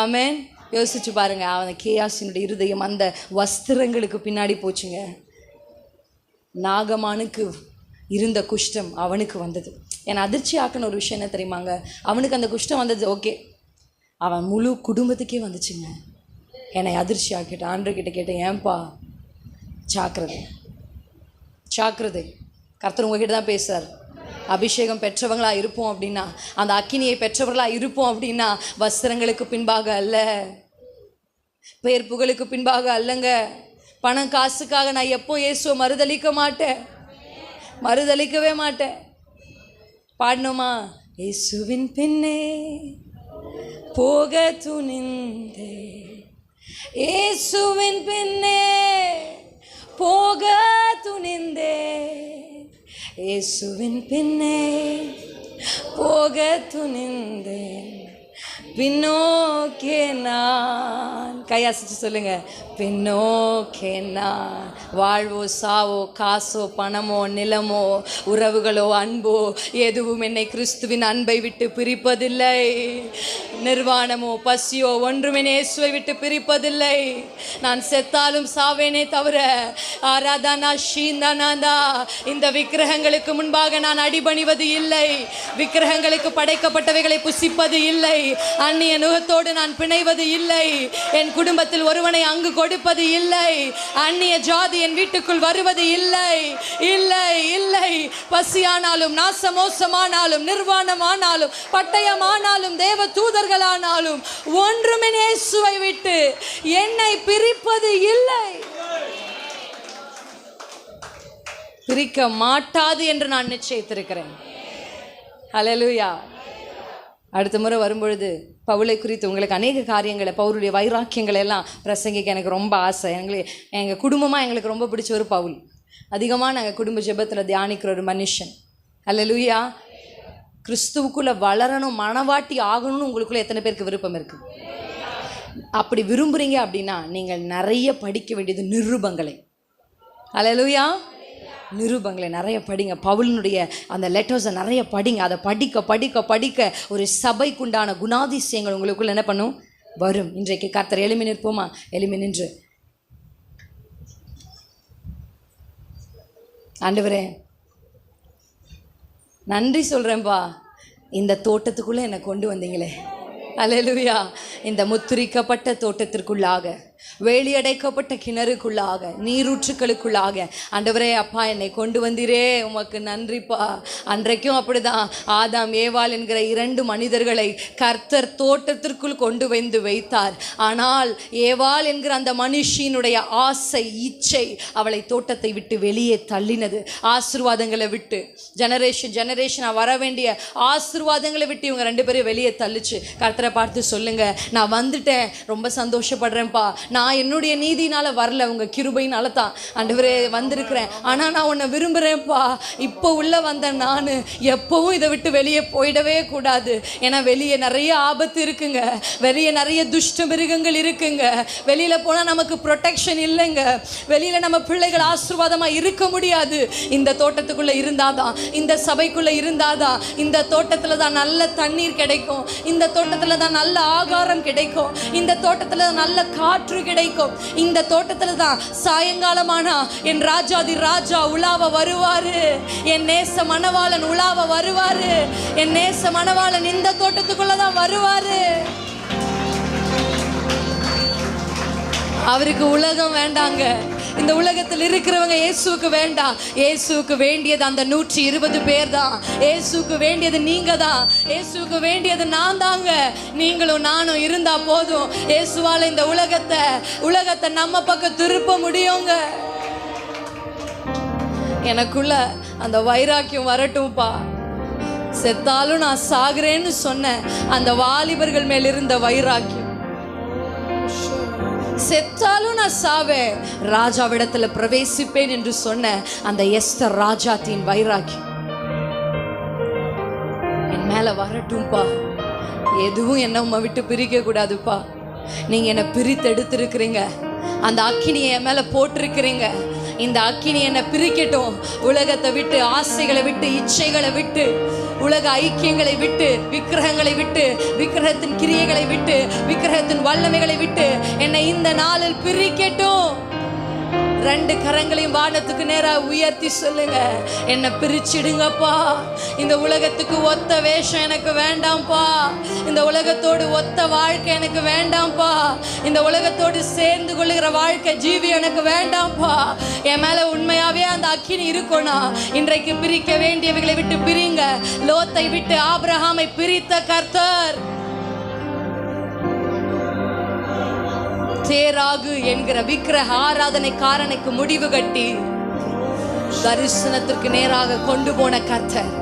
A: ஆமென். யோசிச்சு பாருங்க, அவன் கேயாசினுடைய இருதயம் அந்த வஸ்திரங்களுக்கு பின்னாடி போச்சுங்க. நாகமானுக்கு இருந்த குஷ்டம் அவனுக்கு வந்தது. என்னை அதிர்ச்சி ஆக்கின ஒரு விஷயம் என்ன தெரியுமாங்க? அவனுக்கு அந்த குஷ்டம் வந்தது ஓகே, அவன் முழு குடும்பத்துக்கே வந்துச்சுங்க. என்னை அதிர்ச்சி ஆக்கிட்டேன். ஆண்டவர்கிட்ட கேட்டேன், ஏன்பா? ஜாக்கிரதை, ஜாக்கிரதை. கர்த்தர் உங்ககிட்ட தான் பேசுறார். அபிஷேகம் பெற்றவங்களாக இருப்போம் அப்படின்னா, அந்த அக்கினியை பெற்றவர்களாக இருப்போம் அப்படின்னா, வஸ்திரங்களுக்கு பின்பாக அல்ல, பேர் புகழுக்கு பின்பாக அல்லங்க. பணம் காசுக்காக நான் எப்போ இயேசுவை மறுதலிக்க மாட்டேன், மறுதலிக்கவே மாட்டேன். பாடணுமா? இயேசுவின் பின்னே போக துணிந்தே, இயேசுவின் பின்னே போக துணிந்தே, இயேசுவின் பின்னே போக துணிந்தேன், பின்னோக்கே நான். கையாசிச்சு சொல்லுங்க, பின்னோக்கே நான். வாழ்வோ சாவோ, காசோ பணமோ நிலமோ உறவுகளோ அன்போ எதுவும் என்னை கிறிஸ்துவின் அன்பை விட்டு பிரிப்பதில்லை. நிர்வாணமோ பசியோ ஒன்றுமே இயேசுவை விட்டு பிரிப்பதில்லை. நான் செத்தாலும் சாவேனே தவிர ஆராதனா ஷீந்தனாதா இந்த விக்கிரகங்களுக்கு முன்பாக நான் அடிபணிவது இல்லை. விக்கிரகங்களுக்கு படைக்கப்பட்டவைகளை புசிப்பது இல்லை. அந்நிய நுகத்தோடு நான் பிணைவது இல்லை. என் குடும்பத்தில் ஒருவனை அங்கு கொடுப்பது இல்லை. அந்நிய ஜாதி என் வீட்டுக்குள் வருவது இல்லை, இல்லை, இல்லை. பசியானாலும் நாசமோசமானாலும் நிர்வாணமானாலும் பட்டயமானாலும் தேவ தூதர்களானாலும் ஒன்றுமே இயேசுவை விட்டு என்னை பிரிப்பது இல்லை, பிரிக்க மாட்டாது என்று நான் நிச்சயித்திருக்கிறேன். ஹல்லேலூயா. அடுத்த முறை வரும்பொழுது பவுலை குறித்து உங்களுக்கு அநேக காரியங்களை, பவுலுடைய வைராக்கியங்களை எல்லாம் பிரசங்கிக்க எனக்கு ரொம்ப ஆசை. எங்கள் குடும்பமாக எங்களுக்கு ரொம்ப பிடிச்ச ஒரு பவுல். அதிகமாக நாங்கள் குடும்ப ஜெபத்தில் தியானிக்கிற ஒரு மனுஷன். ஹல்லேலூயா. கிறிஸ்துவுக்குள்ளே வளரணும், மனவாட்டி ஆகணும்னு உங்களுக்குள்ளே எத்தனை பேருக்கு விருப்பம் இருக்குது? அப்படி விரும்புகிறீங்க அப்படின்னா நீங்கள் நிறைய படிக்க வேண்டியது நிருபங்களை. ஹல்லேலூயா. நிருபங்களை நிறைய படிங்க. பவுலினுடைய அந்த லெட்டர்ஸை நிறைய படிங்க. அதை படிக்க படிக்க படிக்க ஒரு சபைக்குண்டான குணாதிசயங்கள் உங்களுக்குள்ள என்ன பண்ணும்? வரும். இன்றைக்கு கர்த்தர் எழுமி நிற்போமா? எழுமி நின்று, ஆண்டவரே நன்றி சொல்கிறேன்ப்பா, இந்த தோட்டத்துக்குள்ளே என்னை கொண்டு வந்தீங்களே. அல்லேலூயா. இந்த முத்திரிக்கப்பட்ட தோட்டத்திற்குள்ளாக, வேலியடைக்கப்பட்ட கிணறுக்குள்ளாக, நீரூற்றுக்களுக்குள்ளாக ஆண்டவரே அப்பா என்னை கொண்டு வந்தீரே, உமக்கு நன்றிப்பா. அன்றைக்கும் அப்படிதான் ஆதாம் ஏவாள் என்கிற 2 மனிதர்களை கர்த்தர் தோட்டத்திற்குள் கொண்டு வந்து வைத்தார். ஆனால் ஏவாள் என்கிற அந்த மனுஷியினுடைய ஆசை, இச்சை அவளை தோட்டத்தை விட்டு வெளியே தள்ளினது. ஆசீர்வாதங்களை விட்டு, ஜெனரேஷனாக வர வேண்டிய ஆசீர்வாதங்களை விட்டு இவங்க 2 பேரும் வெளியே தள்ளிச்சு. கர்த்தரை பார்த்து சொல்லுங்க, நான் வந்துட்டேன், ரொம்ப சந்தோஷப்படுறேன்ப்பா. நான் என்னுடைய நீதினால வரல, உங்க கிருபையினால தான் ஆண்டவரே வந்திருக்கிறேன். ஆனால் நான் உன்னை விரும்புகிறேன்ப்பா. இப்போ உள்ள வந்த நான் எப்பவும் இதை விட்டு வெளியே போயிடவே கூடாது. ஏன்னா வெளியே நிறைய ஆபத்து இருக்குங்க, வெளியே நிறைய துஷ்ட மிருகங்கள் இருக்குங்க. வெளியில் போனால் நமக்கு ப்ரொடெக்ஷன் இல்லைங்க. வெளியில் நம்ம பிள்ளைகள் ஆசீர்வாதமாக இருக்க முடியாது. இந்த தோட்டத்துக்குள்ளே இருந்தாதான், இந்த சபைக்குள்ளே இருந்தாதான், இந்த தோட்டத்தில் தான் நல்ல தண்ணீர் கிடைக்கும், இந்த தோட்டத்தில் தான் நல்ல ஆகாரம் கிடைக்கும், இந்த தோட்டத்தில் தான் நல்ல காற்று கிடைக்கும், இந்த தோட்டத்தில் தான் சாயங்காலமானா என் ராஜாதி ராஜா உலாவ வருவாரு, என் நேச மணவாளன் உலாவ வருவாரு, என் நேச மணவாளன் இந்த தோட்டத்துக்குள்ள தான் வருவாரு. அவருக்கு உலகம் வேண்டாங்க, இந்த உலகத்தில் இருக்கிறவங்க இயேசுவுக்கு வேண்டாம். இயேசுவுக்கு வேண்டியது அந்த 120 பேர் தான். இயேசுவுக்கு வேண்டியது நீங்க தான். இயேசுவுக்கு வேண்டியது நான் தாங்க. நீங்களும் நானும் இருந்தா போதும். இயேசுவால இந்த உலகத்தை நம்ம பக்கம் திருப்ப முடியுங்க. எனக்குள்ள அந்த வைராக்கியம் வரட்டும்பா. செத்தாலும் நான் சாகுறேன்னு சொன்ன அந்த வாலிபர்கள் மேல் இருந்த வைராக்கியம், செத்தாலும் நான் சாவேன், ராஜாவிடத்துல பிரவேசிப்பேன் என்று சொன்ன அந்த எஸ்தர் ராஜாத்தின் வைராக்கியம் என் மேல வரட்டும்பா. எதுவும் என்ன உம்மை விட்டு பிரிக்க கூடாதுப்பா. நீங்க என்னை பிரித்து எடுத்திருக்கிறீங்க, அந்த அக்கினியை என் மேல போட்டிருக்கிறீங்க. இந்த அக்கினி என்னை பிரிக்கட்டும். உலகத்தை விட்டு, ஆசைகளை விட்டு, இச்சைகளை விட்டு, உலக ஐக்கியங்களை விட்டு, விக்கிரகங்களை விட்டு, விக்கிரகத்தின் கிரியைகளை விட்டு, விக்கிரகத்தின் வல்லமைகளை விட்டு என்னை இந்த நாளில் பிரிக்கட்டும். 2 கரங்களையும் வானத்துக்கு நேராக உயர்த்தி சொல்லுங்க, என்னை பிரிச்சிடுங்கப்பா. இந்த உலகத்துக்கு ஒத்த வேஷம் எனக்கு வேண்டாம்ப்பா. இந்த உலகத்தோடு ஒத்த வாழ்க்கை எனக்கு வேண்டாம்ப்பா. இந்த உலகத்தோடு சேர்ந்து கொள்ளுகிற வாழ்க்கை ஜீவி எனக்கு வேண்டாம்ப்பா. என் மேல உண்மையாவே அந்த அக்கினி இருக்கணும். இன்றைக்கு பிரிக்க வேண்டியவைகளை விட்டு பிரிங்க. லோத்தை விட்டு ஆபிரகாமை பிரித்த கர்த்தர் தேராகு என்கிற விக்கிரக ஆராதனைக்காரனுக்கு முடிவு கட்டி தரிசனத்திற்கு நேராக கொண்டு போன கர்த்தர்.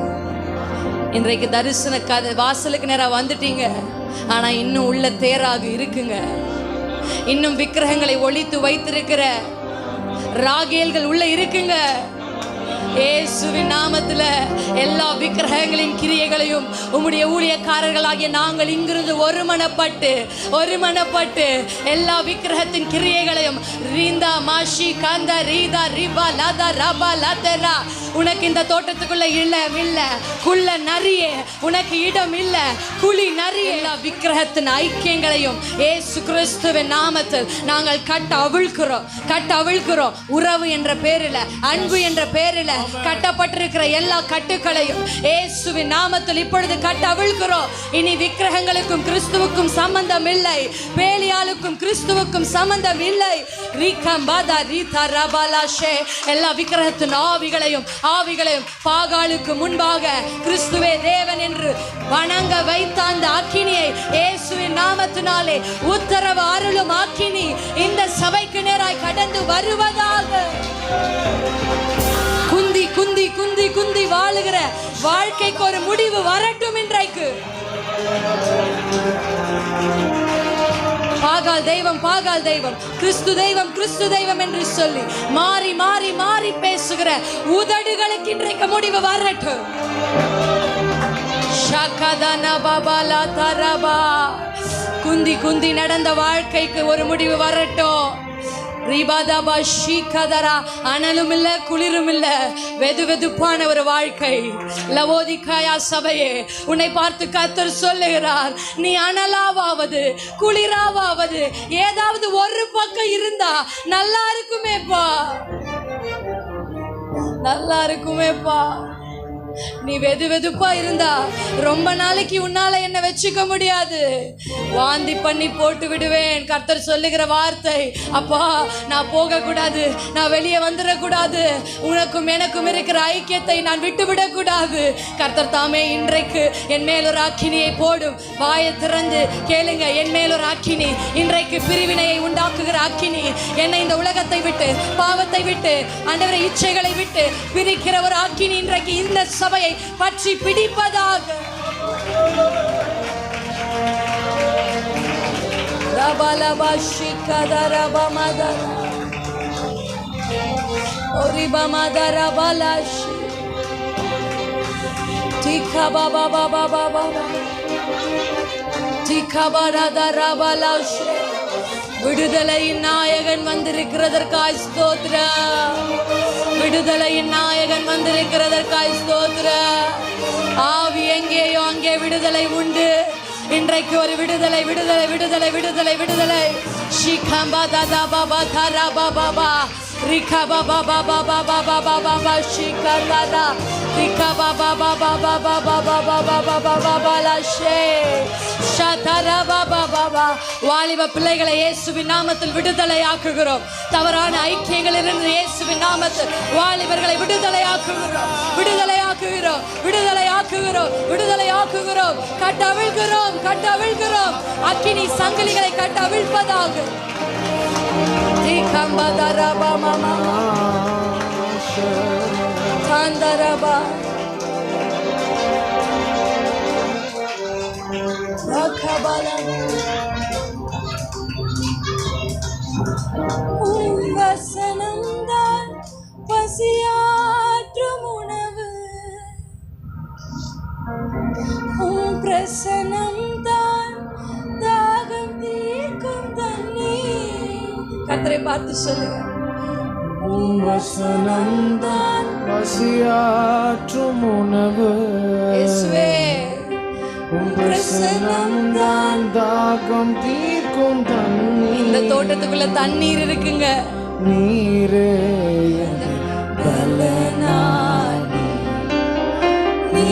A: இன்றைக்கு தரிசன வாசலுக்கு நேராக வந்துட்டீங்க. ஆனா இன்னும் உள்ள தேராகு இருக்குங்க. இன்னும் விக்கிரகங்களை ஒளித்து வைத்திருக்கிற ராகேல்கள் உள்ள இருக்குங்க. இயேசுவின் நாமத்துல எல்லா விக்கிரகங்களின் கிரியைகளையும் உம்முடைய ஊழியக்காரர்களாகிய நாங்கள் இங்கிருந்து ஒருமனப்பட்டு எல்லா விக்கிரகத்தின் கிரியைகளையும் ரீந்தா மாஷி கந்த ரீதா ரிபா லதா ரபா லதரா, உனக்கு இந்த தோட்டத்துக்குள்ள இல்ல குள்ள நரிய, உனக்கு இடம் இல்ல குழி நரிய, எல்லா விக்கிரகத்தின் ஐக்கியங்களையும் இயேசு கிறிஸ்துவின் நாமத்தில் நாங்கள் கட்ட அவிழ்க்கிறோம். உறவு என்ற பேரில், அன்பு என்ற பேரில் கட்டப்பட்டிருக்கிற எல்லா கட்டுக்களையும் இயேசுவின் நாமத்தில் இப்பொழுது கட்ட அவிழ்க்கிறோம். இனி விக்கிரகங்களுக்கும் கிறிஸ்துவுக்கும் சம்பந்தம் இல்லை, பேலியாளுக்கும் கிறிஸ்துவுக்கும் சம்பந்தம் இல்லை. எல்லா விக்கிரகத்தின் ஆவிகளையும் பாகாலுக்கு முன்பாக கிறிஸ்துவே தேவன் என்று வணங்க வைத்த அந்த அக்கினியை இயேசுவின் நாமத்தினாலே உத்தரவு அருளும் அக்கினி இந்த சபைக்கு நேராய் கடந்து வருவதாக. குந்தி குந்தி குந்தி குந்தி வாழுகிற வாழ்க்கைக்கு ஒரு முடிவு வரட்டும். இன்றைக்கு பாகால் தெய்வம் கிறிஸ்து தெய்வம் என்று சொல்லி மாறி மாறி மாறி பேசுகிற உதடுகளுக்கு இன்றைக்கு முடிவு வரட்டும். குந்தி குந்தி நடந்த வாழ்க்கைக்கு ஒரு முடிவு வரட்டும். அனலும் இல்ல குளிரும் இல்ல, வெதுவெதுப்பான ஒரு வாழ்க்கை. லவோதிகாயா சபையே, உன்னை பார்த்து கர்த்தர் சொல்லுகிறார், நீ அனலாவது குளிராவது ஏதாவது ஒரு பக்கம் இருந்தா நல்லா இருக்குமேப்பா. நீ வெதுவெதுப்பா இருந்தா ரொம்ப நாளைக்கு உன்னால என்ன வச்சுக்க முடியாது. வாந்தி பண்ணி போட்டு விடுவேன். கர்த்தர் சொல்லுகிற வார்த்தை, அப்பா நான் போக கூடாது, நான் வெளியே வந்துடக்கூடாது, உனக்கும் எனக்கும் இருக்கிற ஐக்கியத்தை நான் விட்டுவிடக் கூடாது. கர்த்தர் தாமே இன்றைக்கு என் மேல் ஒரு அக்கினியை போடும். வாயை திறந்து கேளுங்க, என் மேல் ஒரு அக்கினி, இன்றைக்கு பிரிவினையை உண்டாக்குகிற அக்கினி, என்னை இந்த உலகத்தை விட்டு, பாவத்தை விட்டு, ஆண்டவரே இச்சைகளை விட்டு பிரிக்கிற ஒரு அக்கினி இன்றைக்கு இந்த சபையை பற்றி பிடிப்பதாக. விடுதலையின் நாயகன் வந்திருக்கிறதற்காய் ஸ்தோத்திரம். விடுதலையின் நாயகன் வந்திருக்கிறதற்காய் ஸ்தோத்திரம். ஆவி எங்கேயோ அங்கே விடுதலை உண்டு. இன்றைக்கு ஒரு விடுதலை விடுதலை விடுதலை விடுதலை விடுதலை. ஷிகம்பா தாதா பாபா தாரா பாபா பா ரிகா பாபா பாபா பாபா பாபா பாபா ஷிகா தாதா ரிகா பாபா பாபா பாபா பாபா பாபா பாபா பாபா லாஷே ஷாதாரா பாபா பாபா. வாலிப பிள்ளைகளை இயேசுவின் நாமத்தில் விடுதலை ஆக்குகிறோம். தவறான ஐக்கியங்களிலிருந்து பார்த்து வாலிபர்களை விடுதலையாக்குகிறோம், விடுதலையாக்குகிறோம், விடுதலையாக்குகிறோம், விடுதலையாக்குகிறோம். கட்டவிழ்கிறோம், கட்டவிழ்கிறோம். அக்கினி சங்கிலிகளை கட்டவிழ்ப்பதாக. தீகம்பதரபா மாமா தந்தரபா ரகபலா வசனம்தான் பசியாற்றும் உணவு, பிரசனம்தான் தாகம் தீர்க்கும் தண்ணீர். கர்த்தரை பார்த்து சொல்லுங்க.
B: வசனம்தான் பசியாற்றும் உணவு, பிரசனம்தான் தாகம் தீர்க்கும் தண்ணீர்.
A: இந்த தோட்டத்துக்குள்ள தண்ணீர் இருக்குங்க.
B: நீரே
A: பலனானி நீ